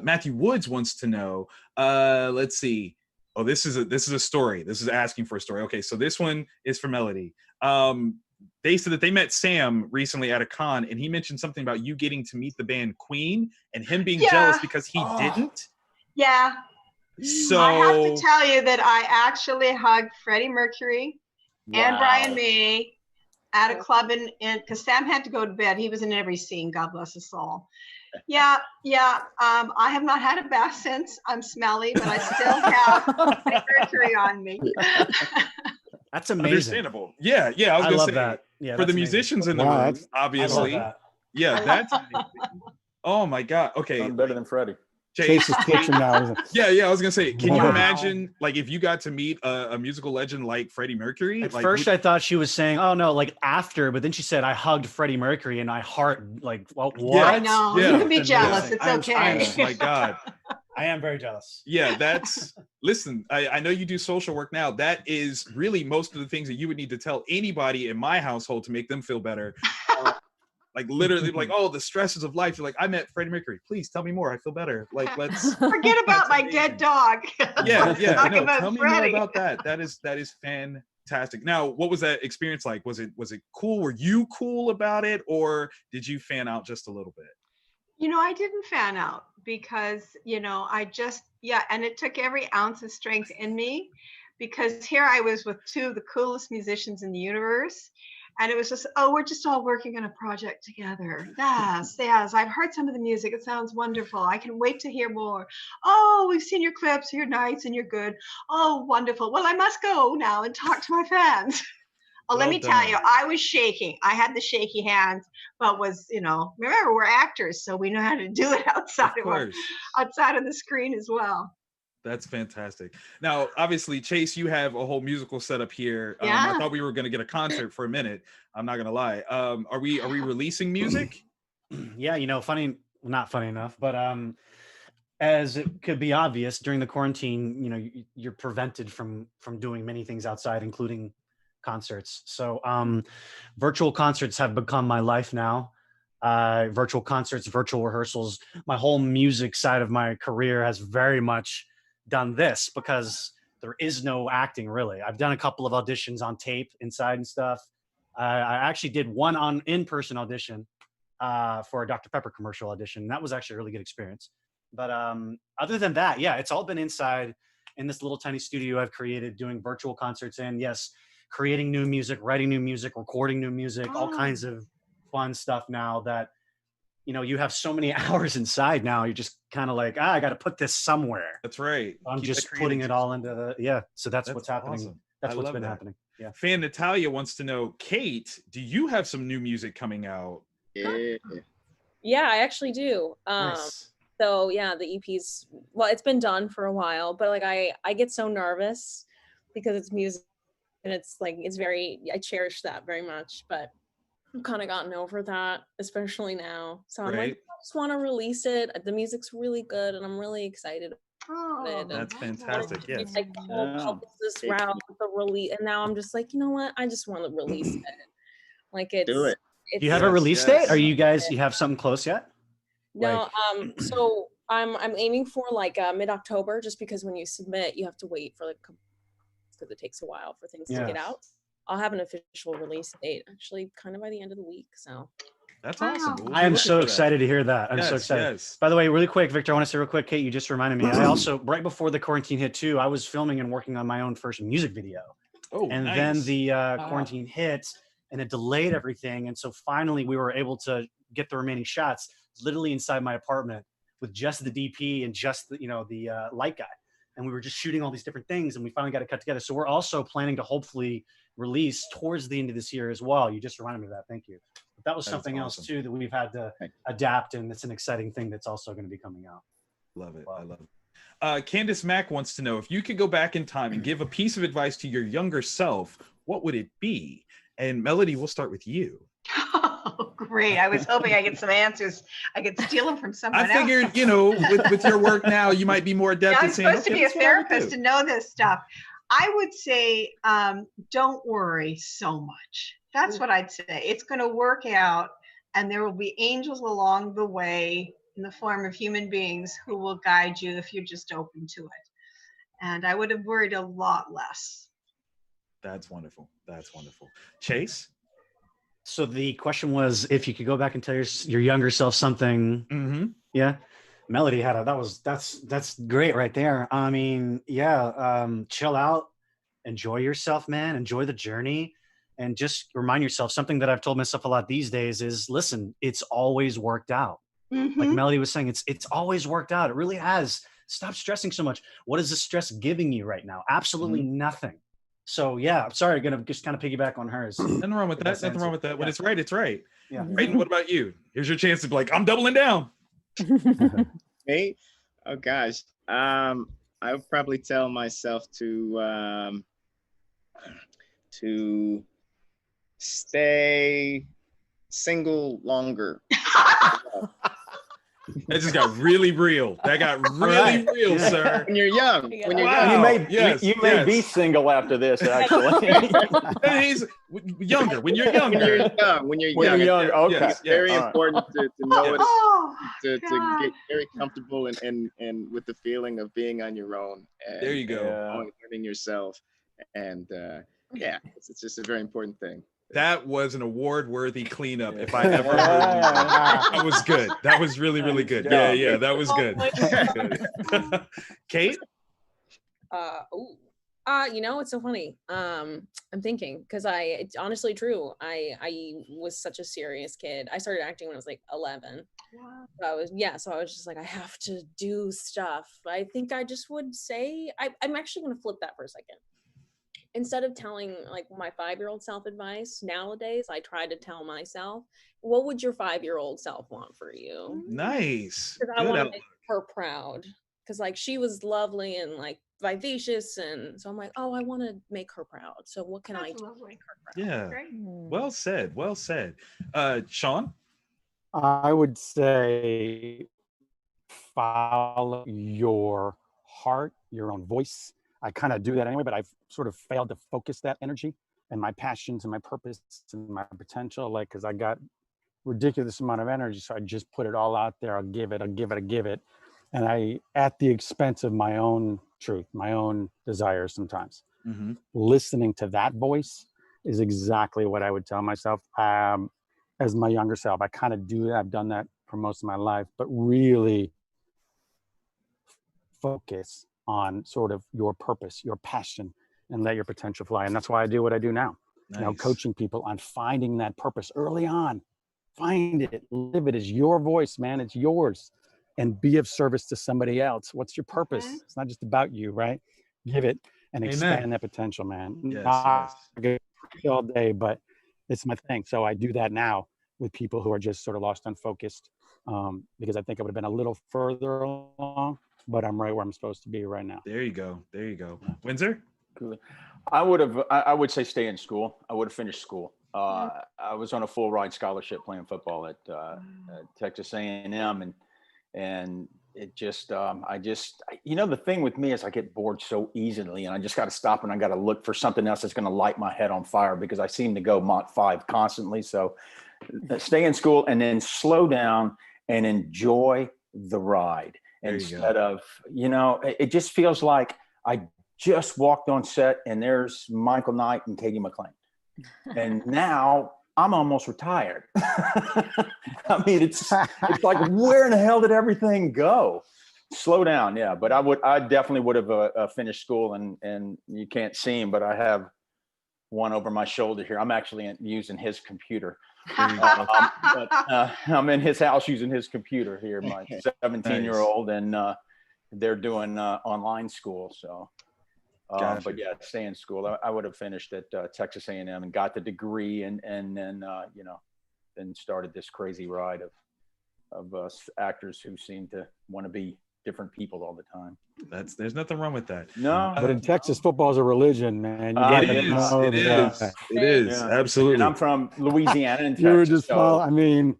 [SPEAKER 10] Matthew Woods wants to know. Let's see. Oh, this is a story. This is asking for a story. Okay, so this one is for Melody. They said that they met Sam recently at a con, and he mentioned something about you getting to meet the band Queen and him being jealous because he didn't.
[SPEAKER 7] Yeah.
[SPEAKER 10] So
[SPEAKER 7] I have to tell you that I actually hugged Freddie Mercury and Brian May at a club because Sam had to go to bed. He was in every scene. God bless his soul. Yeah. I have not had a bath since. I'm smelly, but I still have Freddie Mercury on me.
[SPEAKER 8] That's amazing.
[SPEAKER 10] Understandable. Yeah. I was gonna
[SPEAKER 8] love
[SPEAKER 10] say
[SPEAKER 8] that. Yeah,
[SPEAKER 10] for the musicians in the room, obviously. Yeah, that's amazing. Oh my God. Okay.
[SPEAKER 3] I'm better than Freddie.
[SPEAKER 5] Chase is twitching now.
[SPEAKER 10] Yeah, I was gonna say, can you imagine like if you got to meet a musical legend like Freddie Mercury?
[SPEAKER 8] At first I thought she was saying, oh no, like after, but then she said I hugged Freddie Mercury and I heart like what?
[SPEAKER 7] Yeah, I know. You can be jealous. It's okay.
[SPEAKER 10] Oh my God.
[SPEAKER 8] I am very jealous.
[SPEAKER 10] Yeah, listen, I know you do social work now. That is really most of the things that you would need to tell anybody in my household to make them feel better. Like literally, like, oh, the stresses of life. You're like, I met Freddie Mercury. Please tell me more. I feel better. Like, let's
[SPEAKER 7] forget about my dead dog.
[SPEAKER 10] Yeah. No, tell me
[SPEAKER 7] Freddie.
[SPEAKER 10] more about that. That is fantastic. Now, what was that experience like? Was it cool? Were you cool about it, or did you fan out just a little bit?
[SPEAKER 7] I didn't fan out because I just and it took every ounce of strength in me because here I was with two of the coolest musicians in the universe. And it was just, we're just all working on a project together. Yes. I've heard some of the music. It sounds wonderful. I can wait to hear more. Oh, we've seen your clips, your nights, and you're good. Oh, wonderful. Well, I must go now and talk to my fans. Let me tell you, I was shaking. I had the shaky hands, but remember, we're actors, so we know how to do it outside of the screen as well.
[SPEAKER 10] That's fantastic. Now, obviously, Chase, you have a whole musical setup here.
[SPEAKER 7] Yeah.
[SPEAKER 10] I thought we were going to get a concert for a minute. I'm not going to lie. Are we releasing music?
[SPEAKER 8] Yeah, not funny enough, but as it could be obvious during the quarantine, you're prevented from doing many things outside, including concerts. So virtual concerts have become my life now. Virtual concerts, virtual rehearsals. My whole music side of my career has very much done this because there is no acting really. I've done a couple of auditions on tape inside and stuff. I actually did one in-person audition for a Dr. Pepper commercial audition. That was actually a really good experience. But other than that, it's all been inside in this little tiny studio I've created, doing virtual concerts in. Yes, creating new music, writing new music, recording new music, all kinds of fun stuff now that you have so many hours inside now. You're just kind of like, I got to put this somewhere.
[SPEAKER 10] That's right.
[SPEAKER 8] I'm just putting it all into so that's what's happening.
[SPEAKER 10] Awesome.
[SPEAKER 8] That's what's been happening. Yeah.
[SPEAKER 10] Fan Natalia wants to know, Cait, do you have some new music coming out?
[SPEAKER 6] Yeah.
[SPEAKER 9] Yeah, I actually do.
[SPEAKER 10] Nice.
[SPEAKER 9] So yeah, the EP's, well, it's been done for a while, but like I get so nervous because it's music and it's like, it's very, I cherish that very much, but I've kind of gotten over that, especially now. So I'm like,
[SPEAKER 10] Right.
[SPEAKER 9] I just want to release it. The music's really good and I'm really excited about it. And
[SPEAKER 10] That's fantastic. Yes.
[SPEAKER 9] it's like the whole
[SPEAKER 3] Yeah.
[SPEAKER 9] publicist route with the release. And now I'm just like, you know what? I just want to release it. Like it's,
[SPEAKER 6] Do it.
[SPEAKER 8] Do you have a
[SPEAKER 10] Yes,
[SPEAKER 8] release
[SPEAKER 6] yes.
[SPEAKER 8] date? Are you guys, you have something close yet?
[SPEAKER 9] No, so I'm aiming for like mid-October, just because when you submit, you have to wait for like, because it takes a while for things to get
[SPEAKER 8] Yes.
[SPEAKER 9] out. I'll have an official release date actually kind of by the end of the week. So
[SPEAKER 10] That's
[SPEAKER 7] Wow.
[SPEAKER 10] awesome. We'll
[SPEAKER 8] I
[SPEAKER 10] be
[SPEAKER 8] am
[SPEAKER 10] looking
[SPEAKER 8] so
[SPEAKER 10] for that.
[SPEAKER 8] excited to hear that. I'm so
[SPEAKER 10] Yes,
[SPEAKER 8] excited.
[SPEAKER 10] yes.
[SPEAKER 8] By the way, really quick, Victor, I want to say real quick, Cait, you just reminded me. I also, right before the quarantine hit too, I was filming and working on my own first music video.
[SPEAKER 10] Oh,
[SPEAKER 8] And
[SPEAKER 10] nice.
[SPEAKER 8] then the quarantine hit and it delayed everything. And so finally we were able to get the remaining shots literally inside my apartment with just the DP and just the, the light guy. And we were just shooting all these different things and we finally got it cut together. So we're also planning to hopefully release towards the end of this year as well. You just reminded me of that. Thank you. But that was
[SPEAKER 10] That's
[SPEAKER 8] something else
[SPEAKER 10] awesome.
[SPEAKER 8] too that we've had to adapt, and it's an exciting thing that's also going to be coming out.
[SPEAKER 10] Love it.
[SPEAKER 8] Wow.
[SPEAKER 10] I love it. Candace Mack wants to know, if you could go back in time and give a piece of advice to your younger self, what would it be? And Melody, we'll start with you.
[SPEAKER 7] Oh, great. I was hoping I get some answers. I could steal them from someone
[SPEAKER 10] I
[SPEAKER 7] else.
[SPEAKER 10] figured, with your work now, you might be more adept
[SPEAKER 7] I'm
[SPEAKER 10] at saying,
[SPEAKER 7] supposed to
[SPEAKER 10] "Okay,
[SPEAKER 7] be a
[SPEAKER 10] that's what I would
[SPEAKER 7] therapist
[SPEAKER 10] do."
[SPEAKER 7] to know this stuff. I would say, don't worry so much. That's what I'd say. It's going to work out, and there will be angels along the way in the form of human beings who will guide you if you're just open to it. And I would have worried a lot less.
[SPEAKER 10] That's wonderful. That's wonderful. Chase?
[SPEAKER 8] So the question was, if you could go back and tell your younger self something.
[SPEAKER 10] Mm-hmm.
[SPEAKER 8] Yeah. Melody had that's great right there. I mean, yeah, chill out, enjoy yourself, man, enjoy the journey, and just remind yourself, something that I've told myself a lot these days is, listen, it's always worked out. Like Melody was saying, it's always worked out. It really has. Stop stressing so much. What is the stress giving you right now? Absolutely nothing. So yeah, I'm sorry, I'm gonna just kind of piggyback on hers.
[SPEAKER 10] Nothing wrong with that. Nothing wrong with that. When it's right, it's right.
[SPEAKER 8] Yeah.
[SPEAKER 10] Bryton, what about you? Here's your chance to be like, I'm doubling down.
[SPEAKER 6] Me? Oh gosh. I would probably tell myself to stay single longer.
[SPEAKER 10] That just got really real. That got really real, sir.
[SPEAKER 6] When you're young. When you're
[SPEAKER 10] Wow.
[SPEAKER 3] You may,
[SPEAKER 10] Yes,
[SPEAKER 3] you may
[SPEAKER 10] yes.
[SPEAKER 3] be single after this, actually.
[SPEAKER 10] He's younger. When you're younger.
[SPEAKER 6] When you're young. When you're
[SPEAKER 3] When
[SPEAKER 6] young.
[SPEAKER 3] you're young, okay.
[SPEAKER 10] Yes,
[SPEAKER 6] It's very
[SPEAKER 3] all right.
[SPEAKER 6] important to know it,
[SPEAKER 7] Oh,
[SPEAKER 6] to
[SPEAKER 7] God.
[SPEAKER 6] get very comfortable and with the feeling of being on your own. And,
[SPEAKER 10] There you go.
[SPEAKER 6] and learning yourself. And yeah, it's just a very important thing.
[SPEAKER 10] That was an award-worthy cleanup. If I ever heard one. That was good. That was really, really good. Yeah, yeah, that was good. Good. Cait?
[SPEAKER 9] It's so funny. I'm thinking, because it's honestly true. I was such a serious kid. I started acting when I was like 11.
[SPEAKER 7] Wow.
[SPEAKER 9] So I was just like, I have to do stuff. I think I just would say, I'm actually going to flip that for a second. Instead of telling like my 5-year-old self advice nowadays, I try to tell myself, what would your 5-year-old self want for you?
[SPEAKER 10] Nice.
[SPEAKER 9] Because I
[SPEAKER 10] Good
[SPEAKER 9] want to
[SPEAKER 10] outlook.
[SPEAKER 9] make her proud. Because like she was lovely and like vivacious, and so I'm like, oh, I want to make her proud. So what can I
[SPEAKER 7] That's
[SPEAKER 9] do to
[SPEAKER 7] lovely.
[SPEAKER 9] make her proud?
[SPEAKER 10] Yeah.
[SPEAKER 7] Great.
[SPEAKER 10] Well said. Well said. Shawn?
[SPEAKER 5] I would say follow your heart, your own voice. I kind of do that anyway, but I've sort of failed to focus that energy and my passions and my purpose and my potential, like, because I got ridiculous amount of energy. So I just put it all out there. I'll give it. And I, at the expense of my own truth, my own desires sometimes.
[SPEAKER 10] Mm-hmm.
[SPEAKER 5] Listening to that voice is exactly what I would tell myself. As my younger self, I kind of do that. I've done that for most of my life, but really focus on sort of your purpose, your passion, and let your potential fly. And that's why I do what I do now.
[SPEAKER 10] Nice.
[SPEAKER 5] You know, coaching people on finding that purpose early on. Find it, live it. It's your voice, man. It's yours. And be of service to somebody else. What's your purpose?
[SPEAKER 7] Mhm.
[SPEAKER 5] It's not just about you, right? Give it and
[SPEAKER 10] Amen.
[SPEAKER 5] expand that potential, man.
[SPEAKER 10] Yes,
[SPEAKER 5] Not
[SPEAKER 10] yes.
[SPEAKER 5] good all day, but it's my thing. So I do that now with people who are just sort of lost, unfocused, because I think I would have been a little further along, but I'm right where I'm supposed to be right now.
[SPEAKER 10] There you go. There you go. Windsor?
[SPEAKER 3] Cool. I would say stay in school. I would have finished school. I was on a full ride scholarship playing football at Texas A&M, and it just, the thing with me is I get bored so easily, and I just got to stop and I got to look for something else that's going to light my head on fire, because I seem to go Mach 5 constantly. So stay in school and then slow down and enjoy the ride instead of, it just feels like I just walked on set and there's Michael Knight and Cady McClain. And now I'm almost retired. I mean, it's like, where in the hell did everything go? Slow down. Yeah. But I definitely would have finished school, and you can't see him, but I have one over my shoulder here. I'm actually using his computer. I'm in his house using his computer here, my 17-year-old, and they're doing online school. So,
[SPEAKER 10] Gotcha.
[SPEAKER 3] but yeah, stay in school. I would have finished at Texas A&M and got the degree, and then then started this crazy ride of actors who seem to want to be different people all the time.
[SPEAKER 10] There's nothing wrong with that.
[SPEAKER 3] No,
[SPEAKER 5] but in Texas, football is a religion, man.
[SPEAKER 10] It is.
[SPEAKER 3] Yeah.
[SPEAKER 10] Absolutely.
[SPEAKER 3] And I'm from Louisiana, and
[SPEAKER 5] You were
[SPEAKER 3] Texas,
[SPEAKER 5] just, I mean,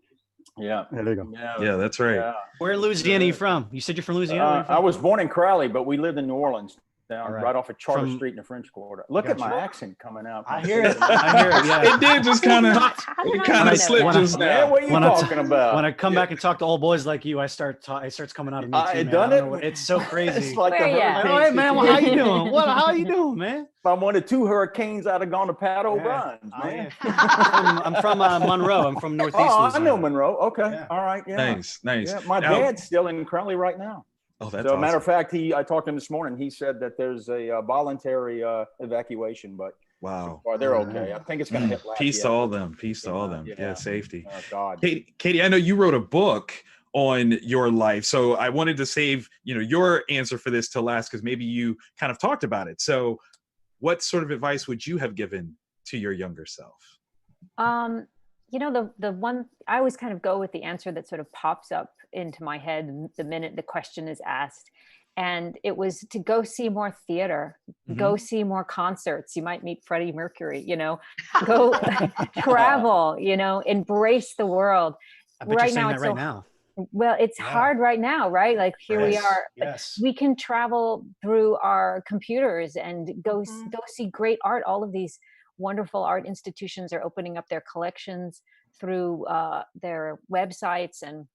[SPEAKER 3] yeah,
[SPEAKER 5] there you go.
[SPEAKER 10] Yeah, that's right.
[SPEAKER 3] Yeah.
[SPEAKER 8] Where in Louisiana are you from? You said you're from Louisiana? Where are you from?
[SPEAKER 3] I was born in Crowley, but we lived in New Orleans, down
[SPEAKER 8] All right.
[SPEAKER 3] right off of Charter
[SPEAKER 8] From-
[SPEAKER 3] Street in the French Quarter. Look at my accent coming out.
[SPEAKER 8] I hear it. I hear it. Yeah.
[SPEAKER 10] It did just kind of slipped just
[SPEAKER 3] Man,
[SPEAKER 10] now.
[SPEAKER 3] what are you talking about?
[SPEAKER 8] When I come back and talk to old boys like you, it starts coming out of me too,
[SPEAKER 3] it
[SPEAKER 8] man.
[SPEAKER 3] done
[SPEAKER 8] I don't
[SPEAKER 3] it?
[SPEAKER 8] know what- It's so crazy.
[SPEAKER 3] It's like
[SPEAKER 2] Where
[SPEAKER 3] the
[SPEAKER 2] you at?
[SPEAKER 8] Like,
[SPEAKER 3] hurricane
[SPEAKER 8] oh, hey, man, well, how you doing? How you doing, man?
[SPEAKER 3] If I wanted 2 hurricanes, I'd have gone to Paddle Runs, man.
[SPEAKER 8] I'm from Monroe. I'm from Northeast.
[SPEAKER 3] Oh, I
[SPEAKER 8] Louisiana.
[SPEAKER 3] know Monroe. Okay.
[SPEAKER 8] Yeah.
[SPEAKER 3] All right. Yeah.
[SPEAKER 10] Nice.
[SPEAKER 3] Yeah. My
[SPEAKER 10] Now-
[SPEAKER 3] dad's still in Crowley right now.
[SPEAKER 10] Oh, that's
[SPEAKER 3] So,
[SPEAKER 10] awesome.
[SPEAKER 3] matter of fact, I talked to him this morning. He said that there's a voluntary evacuation, but
[SPEAKER 10] Wow.
[SPEAKER 3] they're okay. I think it's going to hit Lafayette.
[SPEAKER 10] Peace to all them. Peace to all them.
[SPEAKER 3] Yeah.
[SPEAKER 10] Yeah, safety.
[SPEAKER 3] Oh, God.
[SPEAKER 10] Cady, I know you wrote a book on your life, so I wanted to save your answer for this till last, because maybe you kind of talked about it. So, what sort of advice would you have given to your younger self?
[SPEAKER 2] The one I always kind of go with the answer that sort of pops up into my head the minute the question is asked. And it was to go see more theater, go see more concerts. You might meet Freddie Mercury, go travel, embrace the world.
[SPEAKER 8] I bet
[SPEAKER 2] right
[SPEAKER 8] you're saying
[SPEAKER 2] now,
[SPEAKER 8] that
[SPEAKER 2] it's
[SPEAKER 8] right now.
[SPEAKER 2] Well, it's hard right now, right? Like here we are.
[SPEAKER 8] Yes.
[SPEAKER 2] We can travel through our computers and go see great art. All of these wonderful art institutions are opening up their collections through their websites, and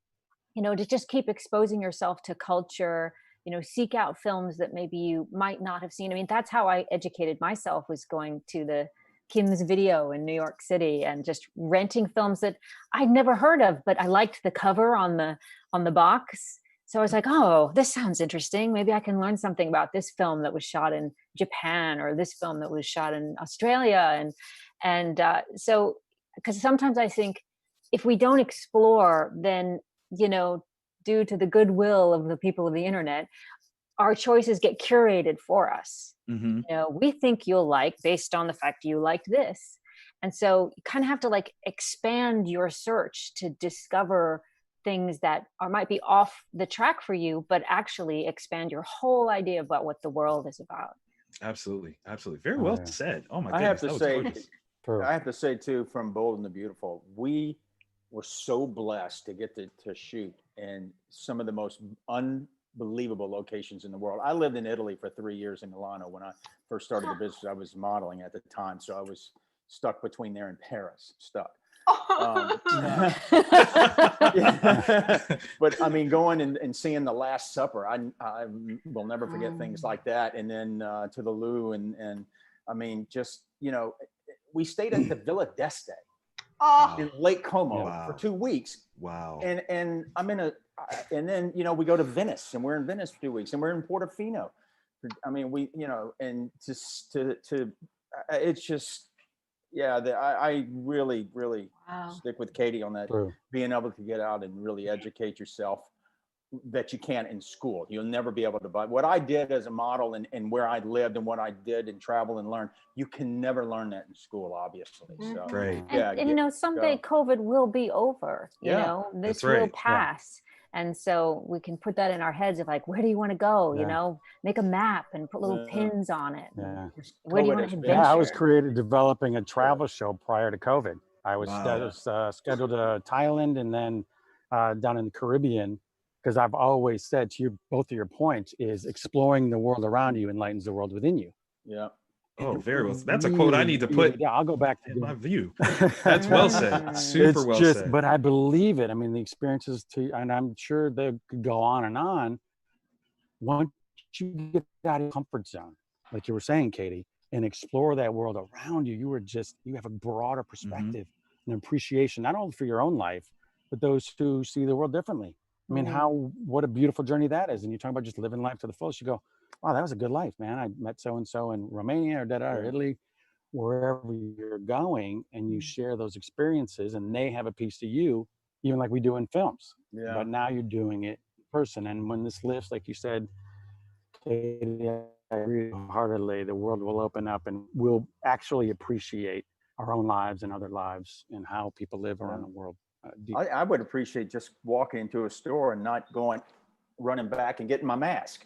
[SPEAKER 2] to just keep exposing yourself to culture. Seek out films that maybe you might not have seen. I mean, that's how I educated myself, was going to the Kim's Video in New York City and just renting films that I'd never heard of, but I liked the cover on the box. So I was like, oh, this sounds interesting. Maybe I can learn something about this film that was shot in Japan, or this film that was shot in Australia. And so, because sometimes I think if we don't explore, then, due to the goodwill of the people of the internet, our choices get curated for us. We think you'll like based on the fact you liked this. And so you kind of have to expand your search to discover things that might be off the track for you, but actually expand your whole idea about what the world is about.
[SPEAKER 10] Absolutely. Very well said. Oh my goodness.
[SPEAKER 3] I have to say too, from Bold and the Beautiful, we were so blessed to get to shoot in some of the most unbelievable locations in the world. I lived in Italy for 3 years in Milano when I first started the business. I was modeling at the time, so I was stuck between there and Paris. But I mean, going and seeing The Last Supper, I will never forget things like that. And then to the Louvre, and I mean, just we stayed at the Villa d'Este in Lake Como for 2 weeks.
[SPEAKER 10] Wow.
[SPEAKER 3] And I'm in and then we go to Venice, and we're in Venice for 2 weeks, and we're in Portofino. I mean, we and just to it's just. Yeah, I really stick with Cady on that. Being able to get out and really educate yourself that you can in school. You'll never be able to buy. What I did as a model and where I lived and what I did and travel and learn, you can never learn that in school, obviously. So
[SPEAKER 10] Right.
[SPEAKER 3] yeah,
[SPEAKER 2] And you know, someday COVID will be over. You
[SPEAKER 3] Yeah,
[SPEAKER 2] know, this
[SPEAKER 10] that's right.
[SPEAKER 2] will pass. And so we can put that in our heads of like, where do you want to go? You
[SPEAKER 5] Yeah.
[SPEAKER 2] know, make a map and put little
[SPEAKER 3] Yeah.
[SPEAKER 2] pins on it.
[SPEAKER 5] Yeah.
[SPEAKER 2] Where do you
[SPEAKER 3] COVID
[SPEAKER 2] want to
[SPEAKER 3] has been-
[SPEAKER 2] adventure?
[SPEAKER 5] Yeah, I was developing a travel show prior to COVID. I was
[SPEAKER 10] Wow.
[SPEAKER 5] scheduled to Thailand and then down in the Caribbean, because I've always said to you, both of your points, is exploring the world around you enlightens the world within you.
[SPEAKER 3] Yeah.
[SPEAKER 10] Oh, very well. That's a quote I need to put
[SPEAKER 5] Yeah, I'll go back to
[SPEAKER 10] in my
[SPEAKER 5] that.
[SPEAKER 10] view. That's well said. Super
[SPEAKER 5] It's
[SPEAKER 10] well
[SPEAKER 5] just,
[SPEAKER 10] said.
[SPEAKER 5] but I believe it. I mean, the experiences and I'm sure they could go on and on. Once you get out of your comfort zone, like you were saying, Cady, and explore that world around you, you have a broader perspective and appreciation, not only for your own life, but those who see the world differently. I mean, what a beautiful journey that is. And you talk about just living life to the fullest. You go, wow, that was a good life, man. I met so-and-so in Romania or Italy, wherever you're going, and you share those experiences and they have a piece to you, even like we do in films.
[SPEAKER 3] Yeah.
[SPEAKER 5] But now you're doing it in person. And when this lifts, like you said, Cady, I agree wholeheartedly, the world will open up and we'll actually appreciate our own lives and other lives and how people live around the world.
[SPEAKER 3] I would appreciate just walking into a store and not running back and getting my mask.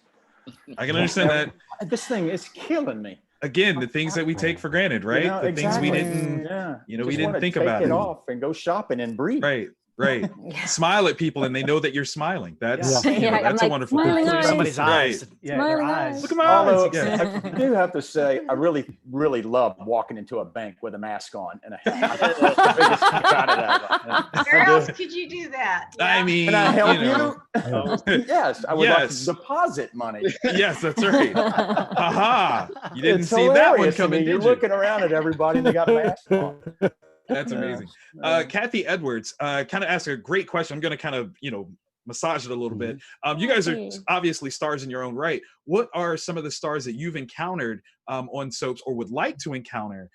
[SPEAKER 10] I can understand that.
[SPEAKER 3] This thing is killing me.
[SPEAKER 10] Again, the things that we take for granted, right?
[SPEAKER 3] You know,
[SPEAKER 10] the things we
[SPEAKER 3] exactly.
[SPEAKER 10] didn't,
[SPEAKER 3] Yeah.
[SPEAKER 10] you know,
[SPEAKER 3] Just
[SPEAKER 10] we didn't
[SPEAKER 3] wanna
[SPEAKER 10] think
[SPEAKER 3] take
[SPEAKER 10] about
[SPEAKER 3] it
[SPEAKER 10] it.
[SPEAKER 3] off and go shopping and breathe.
[SPEAKER 10] Right. Right. Smile at people and they know that you're smiling. That's,
[SPEAKER 2] Yeah.
[SPEAKER 10] you know,
[SPEAKER 2] Yeah, I'm
[SPEAKER 10] that's a
[SPEAKER 2] like,
[SPEAKER 10] wonderful
[SPEAKER 2] smiling
[SPEAKER 10] thing.
[SPEAKER 2] eyes.
[SPEAKER 8] Somebody's eyes.
[SPEAKER 10] Right.
[SPEAKER 8] Yeah,
[SPEAKER 2] Smiling
[SPEAKER 8] their
[SPEAKER 2] eyes.
[SPEAKER 8] eyes.
[SPEAKER 10] Look at my eyes.
[SPEAKER 3] Although
[SPEAKER 10] Yeah.
[SPEAKER 3] I do have to say, I really, really love walking into a bank with a mask on and a hat. That's the biggest kick out of that.
[SPEAKER 7] Where else could you do that?
[SPEAKER 10] I mean,
[SPEAKER 3] Can I help
[SPEAKER 10] you know.
[SPEAKER 3] Yes, I would like
[SPEAKER 10] Yes.
[SPEAKER 3] to deposit money.
[SPEAKER 10] Yes, that's right. Haha. You didn't
[SPEAKER 3] It's
[SPEAKER 10] see that one
[SPEAKER 3] hilarious to me.
[SPEAKER 10] coming,
[SPEAKER 3] You're
[SPEAKER 10] did you?
[SPEAKER 3] looking around at everybody and they got masks on.
[SPEAKER 10] That's
[SPEAKER 3] Yeah.
[SPEAKER 10] amazing. Kathy Edwards kind of asked a great question. I'm going to kind of, you know, massage it a little bit. You guys are obviously stars in your own right. What are some of the stars that you've encountered on soaps or would like to encounter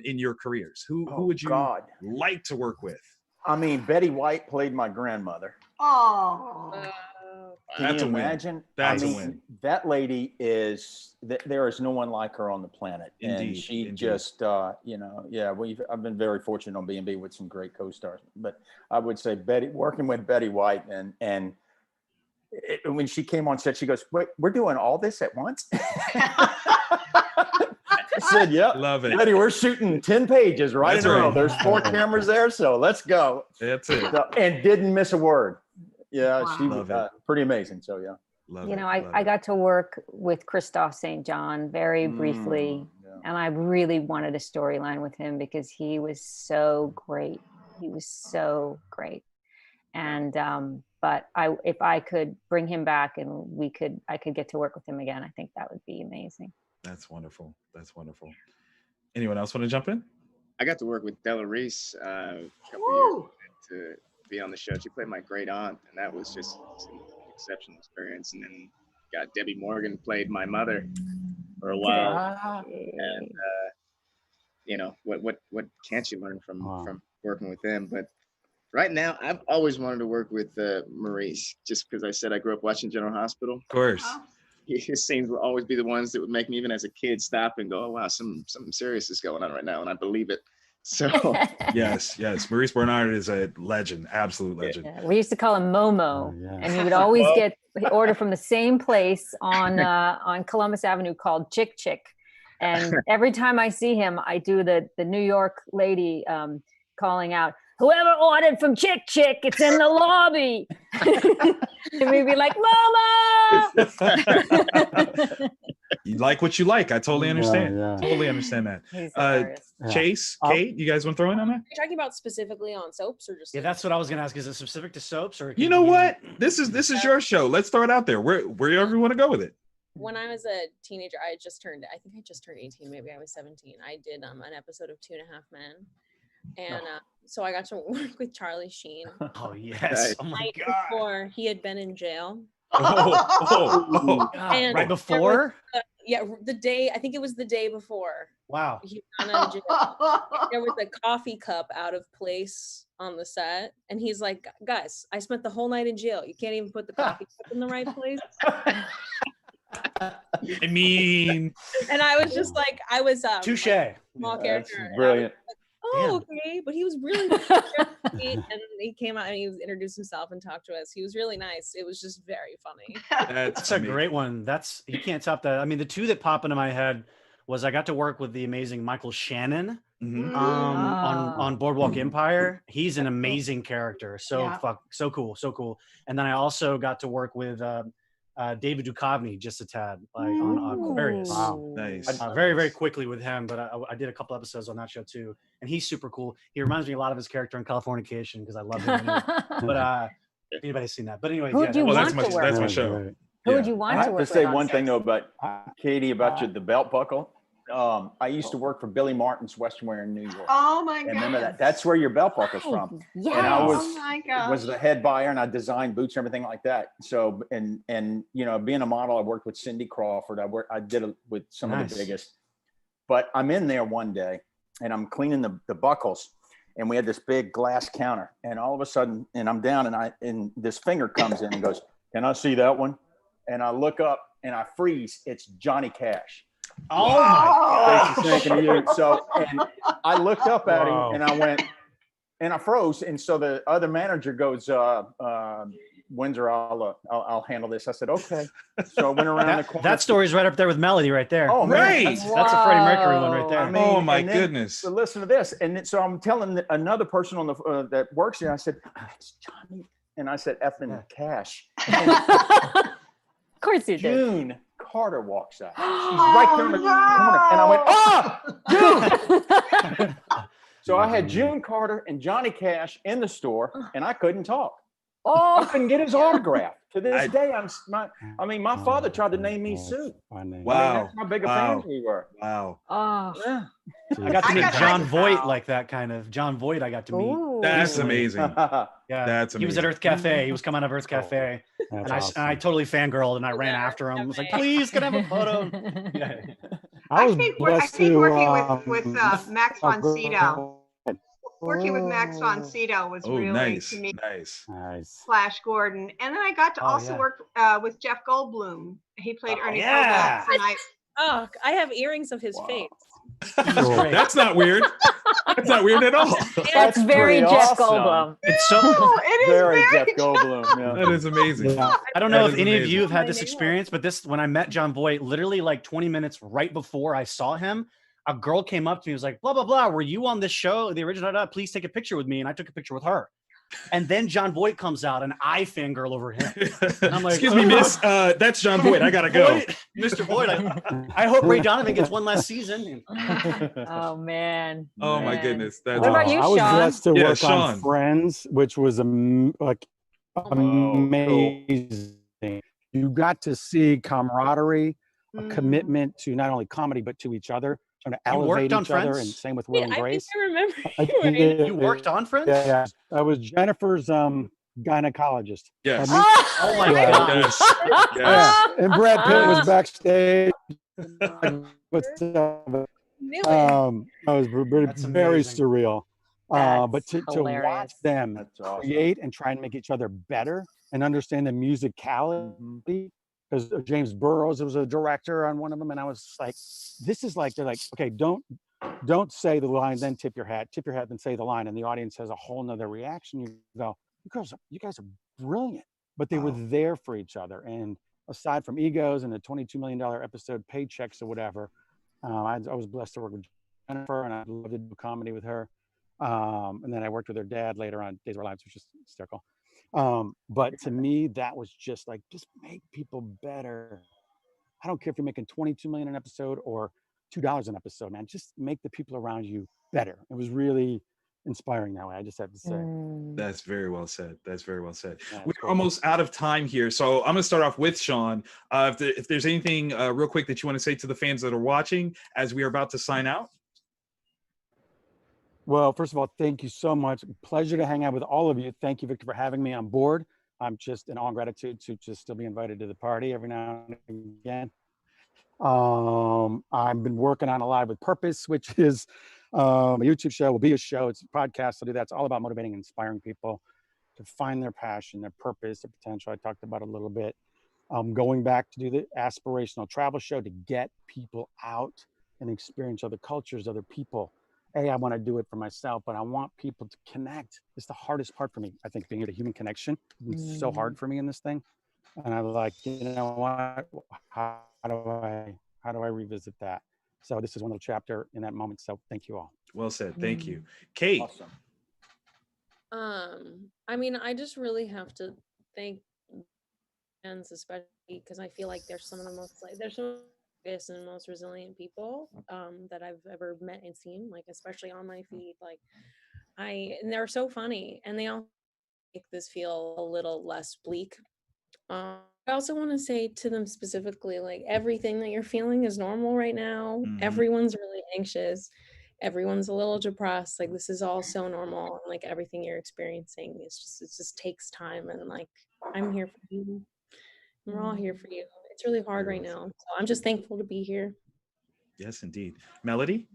[SPEAKER 10] in your careers? Who would you like to work with?
[SPEAKER 3] I mean, Betty White played my grandmother.
[SPEAKER 7] Oh.
[SPEAKER 3] Can
[SPEAKER 10] That's
[SPEAKER 3] you
[SPEAKER 10] a win.
[SPEAKER 3] imagine?
[SPEAKER 10] That's
[SPEAKER 3] I
[SPEAKER 10] a
[SPEAKER 3] mean,
[SPEAKER 10] win.
[SPEAKER 3] That lady is, there is no one like her on the planet. And
[SPEAKER 10] Indeed,
[SPEAKER 3] she
[SPEAKER 10] indeed.
[SPEAKER 3] just, you know, yeah, I've been very fortunate on B&B with some great co-stars. But I would say working with Betty White and when she came on set, she goes, "Wait, we're doing all this at once?" I said, "Yep,
[SPEAKER 10] Love it.
[SPEAKER 3] Betty, we're shooting 10 pages right
[SPEAKER 10] That's
[SPEAKER 3] in a row.
[SPEAKER 10] right.
[SPEAKER 3] There's 4 cameras there, so let's go."
[SPEAKER 10] That's it.
[SPEAKER 3] So, and didn't miss a word. Yeah, she
[SPEAKER 10] Love
[SPEAKER 3] was
[SPEAKER 10] it.
[SPEAKER 3] pretty amazing. So yeah.
[SPEAKER 10] Love
[SPEAKER 2] You
[SPEAKER 10] it.
[SPEAKER 2] know,
[SPEAKER 10] Love
[SPEAKER 2] I
[SPEAKER 10] it.
[SPEAKER 2] got to work with Christophe St. John very briefly, and I really wanted a storyline with him because he was so great. He was so great. And but if I could bring him back and I could get to work with him again, I think that would be amazing.
[SPEAKER 10] That's wonderful. That's wonderful. Anyone else want to jump in?
[SPEAKER 6] I got to work with Della Reese a couple years to be on the show. She played my great aunt, and that was just an exceptional experience. And then got Debbie Morgan played my mother for a while. And you know, what can't you learn from working with them? But right now, I've always wanted to work with Maurice, just because I said I grew up watching General Hospital.
[SPEAKER 10] Of course.
[SPEAKER 6] His scenes will always be the ones that would make me, even as a kid, stop and go, "Oh wow, something serious is going on right now," and I believe it. So
[SPEAKER 10] yes. Maurice Bernard is a legend, absolute legend.
[SPEAKER 2] Yeah, we used to call him Momo, and he would always get order from the same place on Columbus Avenue called Chick Chick. And every time I see him, I do the New York lady calling out, "Whoever ordered from Chick Chick, it's in the lobby." And we'd be like, "Mama!"
[SPEAKER 10] You like what you like. I totally understand.
[SPEAKER 5] Yeah.
[SPEAKER 10] Totally understand that.
[SPEAKER 2] He's hilarious.
[SPEAKER 10] Chase, Cait, you guys want to throw in on that?
[SPEAKER 9] Are you talking about specifically on soaps or just?
[SPEAKER 8] Yeah, that's what I was gonna ask. Is it specific to soaps or?
[SPEAKER 10] You know what? This is your show. Let's throw it out there. Wherever you want to go with it.
[SPEAKER 9] When I was a teenager, I think I just turned 18. Maybe I was 17. I did an episode of 2.5 Men. And so I got to work with Charlie Sheen.
[SPEAKER 8] Oh yes! Oh my God!
[SPEAKER 9] Before he had been in jail.
[SPEAKER 10] Oh.
[SPEAKER 9] And
[SPEAKER 8] right before?
[SPEAKER 9] I think it was the day before.
[SPEAKER 8] Wow.
[SPEAKER 9] He got out of jail. There was a coffee cup out of place on the set, and he's like, "Guys, I spent the whole night in jail. You can't even put the coffee cup in the right place."
[SPEAKER 10] I mean,
[SPEAKER 9] And I was just like, I was
[SPEAKER 8] Touche.
[SPEAKER 9] small
[SPEAKER 3] That's
[SPEAKER 9] character. and I was
[SPEAKER 3] brilliant.
[SPEAKER 9] like, oh, okay, but he was really sweet, and he came out and he introduced himself and talked to us. He was really nice. It was just very funny.
[SPEAKER 8] That's a great one. That's, you can't top that. I mean, the two that pop into my head was I got to work with the amazing Michael Shannon on Boardwalk Empire. He's an amazing character. So so cool. And then I also got to work with David Duchovny just a tad, like on Aquarius.
[SPEAKER 10] Wow, nice.
[SPEAKER 8] Very quickly with him, but I did a couple episodes on that show too, and he's super cool. He reminds me a lot of his character in Californication because I love him. But anybody's seen that? But anyway,
[SPEAKER 2] Who do you want to work
[SPEAKER 10] that's my
[SPEAKER 2] with?
[SPEAKER 10] show.
[SPEAKER 2] Who would you want
[SPEAKER 3] I
[SPEAKER 2] to
[SPEAKER 3] have
[SPEAKER 2] work
[SPEAKER 3] to say
[SPEAKER 2] with on
[SPEAKER 3] one thing
[SPEAKER 2] set?
[SPEAKER 3] though about Cady, about the belt buckle. I used to work for Billy Martin's Western Wear in New York.
[SPEAKER 7] Oh my
[SPEAKER 3] And
[SPEAKER 7] god.
[SPEAKER 3] remember that? That's where your belt buckle's from.
[SPEAKER 2] Yes.
[SPEAKER 3] And I
[SPEAKER 7] Oh my gosh.
[SPEAKER 3] was the head buyer, and I designed boots and everything like that. So, and you know, being a model, I worked with Cindy Crawford. I did it with some of the biggest. But I'm in there one day, and I'm cleaning the buckles, and we had this big glass counter, and all of a sudden, and I'm down, and this finger comes in and goes, "Can I see that one?" And I look up, and I freeze. It's Johnny Cash.
[SPEAKER 8] Oh my
[SPEAKER 3] God. So, and I looked up at him, and I went, and I froze. And so the other manager goes, Windsor, I'll handle this. I said, okay. So I went around the corner.
[SPEAKER 8] That story's right up there with Melody right there.
[SPEAKER 3] Oh,
[SPEAKER 10] right.
[SPEAKER 3] Man,
[SPEAKER 8] that's a Freddie Mercury one right there.
[SPEAKER 3] I mean,
[SPEAKER 10] oh my
[SPEAKER 3] and then,
[SPEAKER 10] goodness.
[SPEAKER 3] So listen to this. And then, so I'm telling another person on the that works here. I said, it's Johnny. And I said, effing Cash.
[SPEAKER 2] Of course you did.
[SPEAKER 3] June Carter walks out. She's right there in the corner. And I went, oh, June. So I had June Carter and Johnny Cash in the store, and I couldn't talk. I couldn't get his autograph. To this day, my father tried to name me Sue.
[SPEAKER 10] Wow.
[SPEAKER 3] I mean, that's how big a fan we were.
[SPEAKER 10] Wow.
[SPEAKER 3] Yeah.
[SPEAKER 8] I got to meet John Voight like that kind of. John Voight I got to meet.
[SPEAKER 2] Ooh.
[SPEAKER 10] That's amazing.
[SPEAKER 8] Yeah.
[SPEAKER 10] That's amazing.
[SPEAKER 8] He was at Earth Cafe. He was coming out of Earth Cafe. And I totally fangirled and I ran after him. I was like, please, can I have a photo? Yeah.
[SPEAKER 7] I think working with Max von Sydow. Working with Max von Sydow was really, to me, Flash Gordon. And then I got to also work with Jeff Goldblum. He played Ernie Kovacs. And
[SPEAKER 9] I have earrings of his face.
[SPEAKER 10] That's not weird. That's not weird at all.
[SPEAKER 2] That's very Jeff Goldblum.
[SPEAKER 8] It's so
[SPEAKER 7] it is
[SPEAKER 3] very Jeff Goldblum. Yeah.
[SPEAKER 10] That is amazing.
[SPEAKER 8] Yeah. I don't know if any of you have had this experience, but when I met John Voight, literally like 20 minutes right before I saw him, a girl came up to me and was like, blah, blah, blah. Were you on this show? The original, please take a picture with me. And I took a picture with her. And then John Voight comes out and I fangirl over him. And I'm like,
[SPEAKER 10] excuse me, miss, that's John Voight. I got to go.
[SPEAKER 8] Mr. Voight, I hope Ray Donovan gets one last season.
[SPEAKER 2] Oh, man.
[SPEAKER 10] Oh, my goodness. That's
[SPEAKER 2] what about you,
[SPEAKER 5] I was
[SPEAKER 2] Shawn?
[SPEAKER 5] blessed to work
[SPEAKER 10] Shawn.
[SPEAKER 5] on Friends, which was amazing. You got to see camaraderie, a commitment to not only comedy, but to each other. Trying to elevate each other, and same with Will and Grace.
[SPEAKER 9] I remember.
[SPEAKER 8] You worked on Friends?
[SPEAKER 5] Yeah, I was Jennifer's gynecologist.
[SPEAKER 10] Yes.
[SPEAKER 8] Oh my God.
[SPEAKER 10] Yes.
[SPEAKER 5] Yeah. And Brad Pitt was backstage. That was very surreal. But to watch them create and try and make each other better and understand the musicality. Because James Burrows was a director on one of them, and I was like, "This is like," they're like, "Okay, don't say the line, then tip your hat, then say the line," and the audience has a whole nother reaction. You go, "You guys are brilliant," but they were there for each other. And aside from egos and the $22 million episode paychecks or whatever, I was blessed to work with Jennifer, and I loved to do comedy with her. And then I worked with her dad later on Days of Our Lives, which is hysterical. But to me, that was just make people better. I don't care if you're making $22 million an episode or $2 an episode, man. Just make the people around you better. It was really inspiring that way. I just have to say.
[SPEAKER 10] That's very well said. That's very well said.
[SPEAKER 5] Yeah,
[SPEAKER 10] We're almost out of time here, so I'm going to start off with Shawn. If there's anything real quick that you want to say to the fans that are watching as we are about to sign out.
[SPEAKER 5] Well, first of all, thank you so much. Pleasure to hang out with all of you. Thank you, Victor, for having me on board. I'm just in all gratitude to just still be invited to the party every now and again. I've been working on Alive with Purpose, which is a YouTube show, will be a show. It's a podcast. I do that. It's all about motivating and inspiring people to find their passion, their purpose, their potential. I talked about it a little bit. Going back to do the aspirational travel show to get people out and experience other cultures, other people. I want to do it for myself, but I want people to connect. It's the hardest part for me. I think being at a human connection is so hard for me in this thing. And I'm like, you know what? How do I revisit that? So this is one little chapter in that moment. So thank you all.
[SPEAKER 10] Well said. Thank you. Cait.
[SPEAKER 3] Awesome.
[SPEAKER 9] I mean, I just really have to thank fans, especially because I feel like they're some of the most and most resilient people that I've ever met and seen, like especially on my feed. Like and they're so funny, and they all make this feel a little less bleak. I also want to say to them specifically, like, everything that you're feeling is normal right now. Everyone's really anxious. Everyone's a little depressed. Like, this is all so normal. And like everything you're experiencing it just takes time. And like, I'm here for you. We're all here for you. It's really hard right now. So I'm just thankful to be here.
[SPEAKER 10] Yes, indeed. Melody?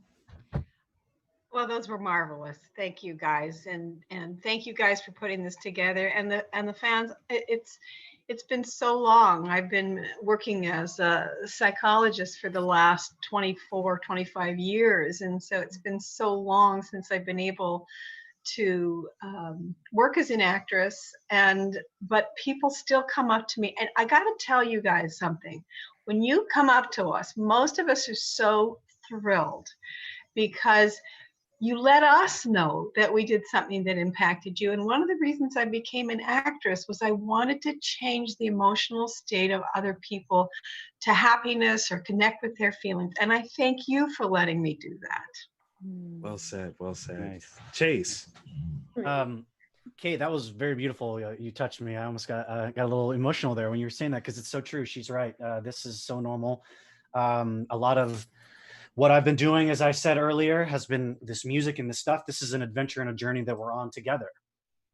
[SPEAKER 7] Well, those were marvelous. Thank you guys. And thank you guys for putting this together. And the fans, it's been so long. I've been working as a psychologist for the last 24, 25 years. And so it's been so long since I've been able to work as an actress, but people still come up to me. And I got to tell you guys something. When you come up to us, most of us are so thrilled because you let us know that we did something that impacted you. And one of the reasons I became an actress was I wanted to change the emotional state of other people to happiness or connect with their feelings. And I thank you for letting me do that.
[SPEAKER 10] Well said. Well said.
[SPEAKER 8] Nice.
[SPEAKER 10] Chase.
[SPEAKER 8] Cait, that was very beautiful. You touched me. I almost got a little emotional there when you were saying that, because it's so true. She's right. This is so normal. A lot of what I've been doing, as I said earlier, has been this music and this stuff. This is an adventure and a journey that we're on together.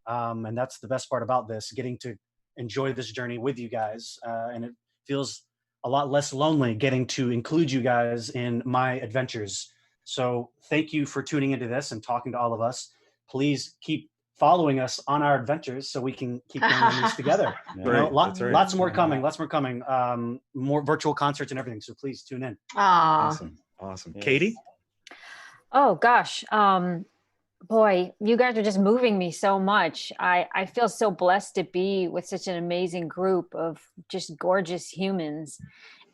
[SPEAKER 8] And that's the best part about this, getting to enjoy this journey with you guys. And it feels a lot less lonely getting to include you guys in my adventures. So thank you for tuning into this and talking to all of us. Please keep following us on our adventures so we can keep going on this together. Lots more coming. More virtual concerts and everything. So please tune in.
[SPEAKER 10] Awesome. Yes. Cady?
[SPEAKER 2] Oh gosh. Boy, you guys are just moving me so much. I feel so blessed to be with such an amazing group of just gorgeous humans.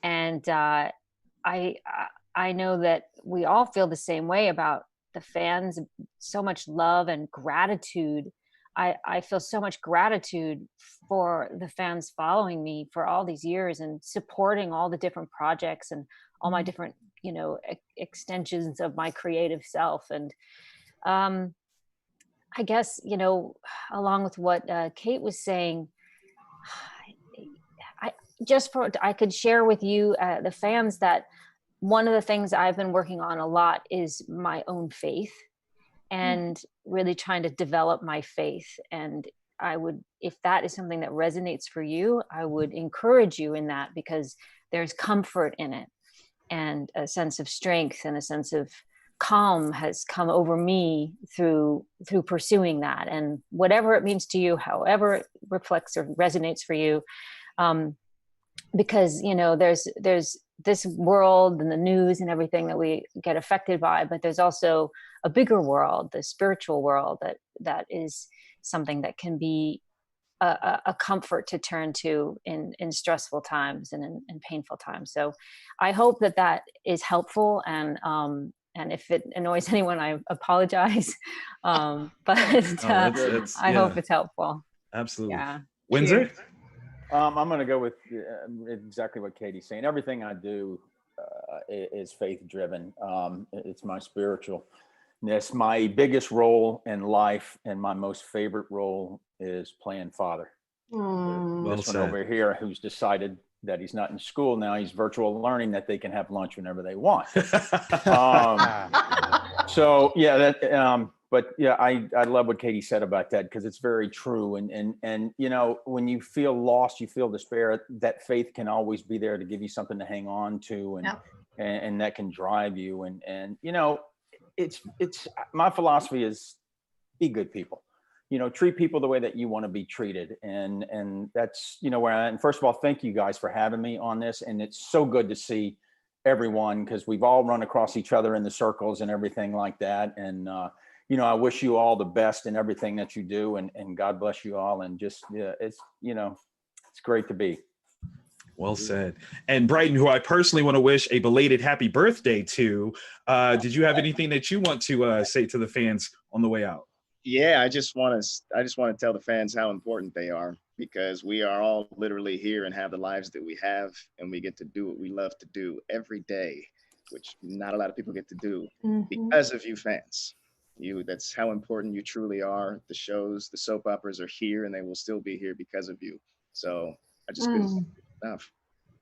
[SPEAKER 2] And I know that we all feel the same way about the fans. So much love and gratitude. I feel so much gratitude for the fans following me for all these years and supporting all the different projects and all my different, extensions of my creative self. And I guess, along with what Cait was saying, I could share with you, the fans, that one of the things I've been working on a lot is my own faith and really trying to develop my faith. And I would, if that is something that resonates for you, I would encourage you in that, because there's comfort in it, and a sense of strength and a sense of calm has come over me through pursuing that. And whatever it means to you, however it reflects or resonates for you, because there's this world and the news and everything that we get affected by, but there's also a bigger world, the spiritual world, that is something that can be a comfort to turn to in stressful times and in painful times. So I hope that is helpful. And if it annoys anyone, I apologize. But I hope it's helpful.
[SPEAKER 10] Absolutely.
[SPEAKER 2] Yeah.
[SPEAKER 10] Windsor?
[SPEAKER 3] I'm going to go with exactly what Cady's saying. Everything I do is faith driven. It's my spiritualness. My biggest role in life and my most favorite role is playing father. This one over here, who's decided that he's not in school now, he's virtual learning, that they can have lunch whenever they want. So yeah, but yeah, I love what Katie said about that, because it's very true. And you know, when you feel lost, you feel despair, that faith can always be there to give you something to hang on to, and that can drive you. And you know, it's my philosophy is be good people. You know, treat people the way that you want to be treated. And that's, you know, where and first of all, thank you guys for having me on this. And it's so good to see everyone, because we've all run across each other in the circles and everything like that. And you know, I wish you all the best in everything that you do, and God bless you all. And just, yeah, it's, you know, it's great to be.
[SPEAKER 10] Well said. And Bryton, who I personally want to wish a belated happy birthday to, did you have anything that you want to say to the fans on the way out?
[SPEAKER 6] Yeah, I just want to tell the fans how important they are, because we are all literally here and have the lives that we have, and we get to do what we love to do every day, which not a lot of people get to do because of you fans. That's how important you truly are. The shows, the soap operas are here, and they will still be here because of you. So I just couldn't say enough.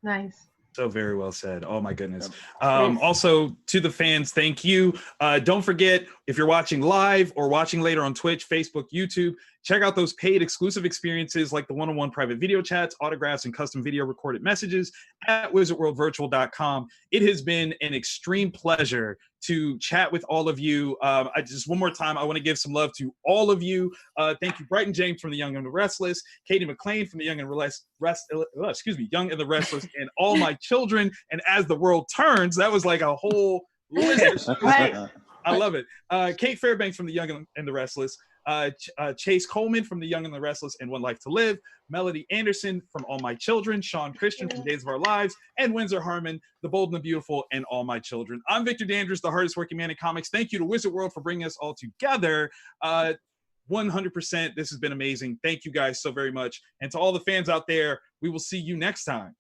[SPEAKER 7] Nice.
[SPEAKER 10] So very well said. Oh my goodness. Also to the fans, thank you. Don't forget, if you're watching live or watching later on Twitch, Facebook, YouTube, check out those paid exclusive experiences like the one-on-one private video chats, autographs, and custom video recorded messages at wizardworldvirtual.com. It has been an extreme pleasure to chat with all of you. I just, one more time, I want to give some love to all of you. Thank you, Bryton James from The Young and the Restless, Cady McClain from The Young and Young and the Restless, and All My Children, and As the World Turns. That was like a whole list. I love it. Cait Fairbanks from The Young and the Restless, Chase Coleman from The Young and the Restless and One Life to Live, Melody Anderson from All My Children, Shawn from Days of Our Lives, and Windsor Harmon, The Bold and the Beautiful, and All My Children. I'm Victor Dandridge, the hardest working man in comics. Thank you to Wizard World for bringing us all together. 100%. This has been amazing. Thank you guys so very much. And to all the fans out there, we will see you next time.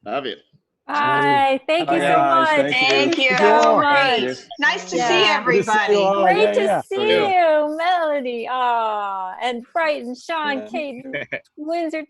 [SPEAKER 6] Love it.
[SPEAKER 2] Bye. Thank you so much.
[SPEAKER 7] Thank you.
[SPEAKER 2] So much.
[SPEAKER 7] Nice to see everybody.
[SPEAKER 2] Great to see you, Melody. And Bryton, Shawn, Cait, Windsor.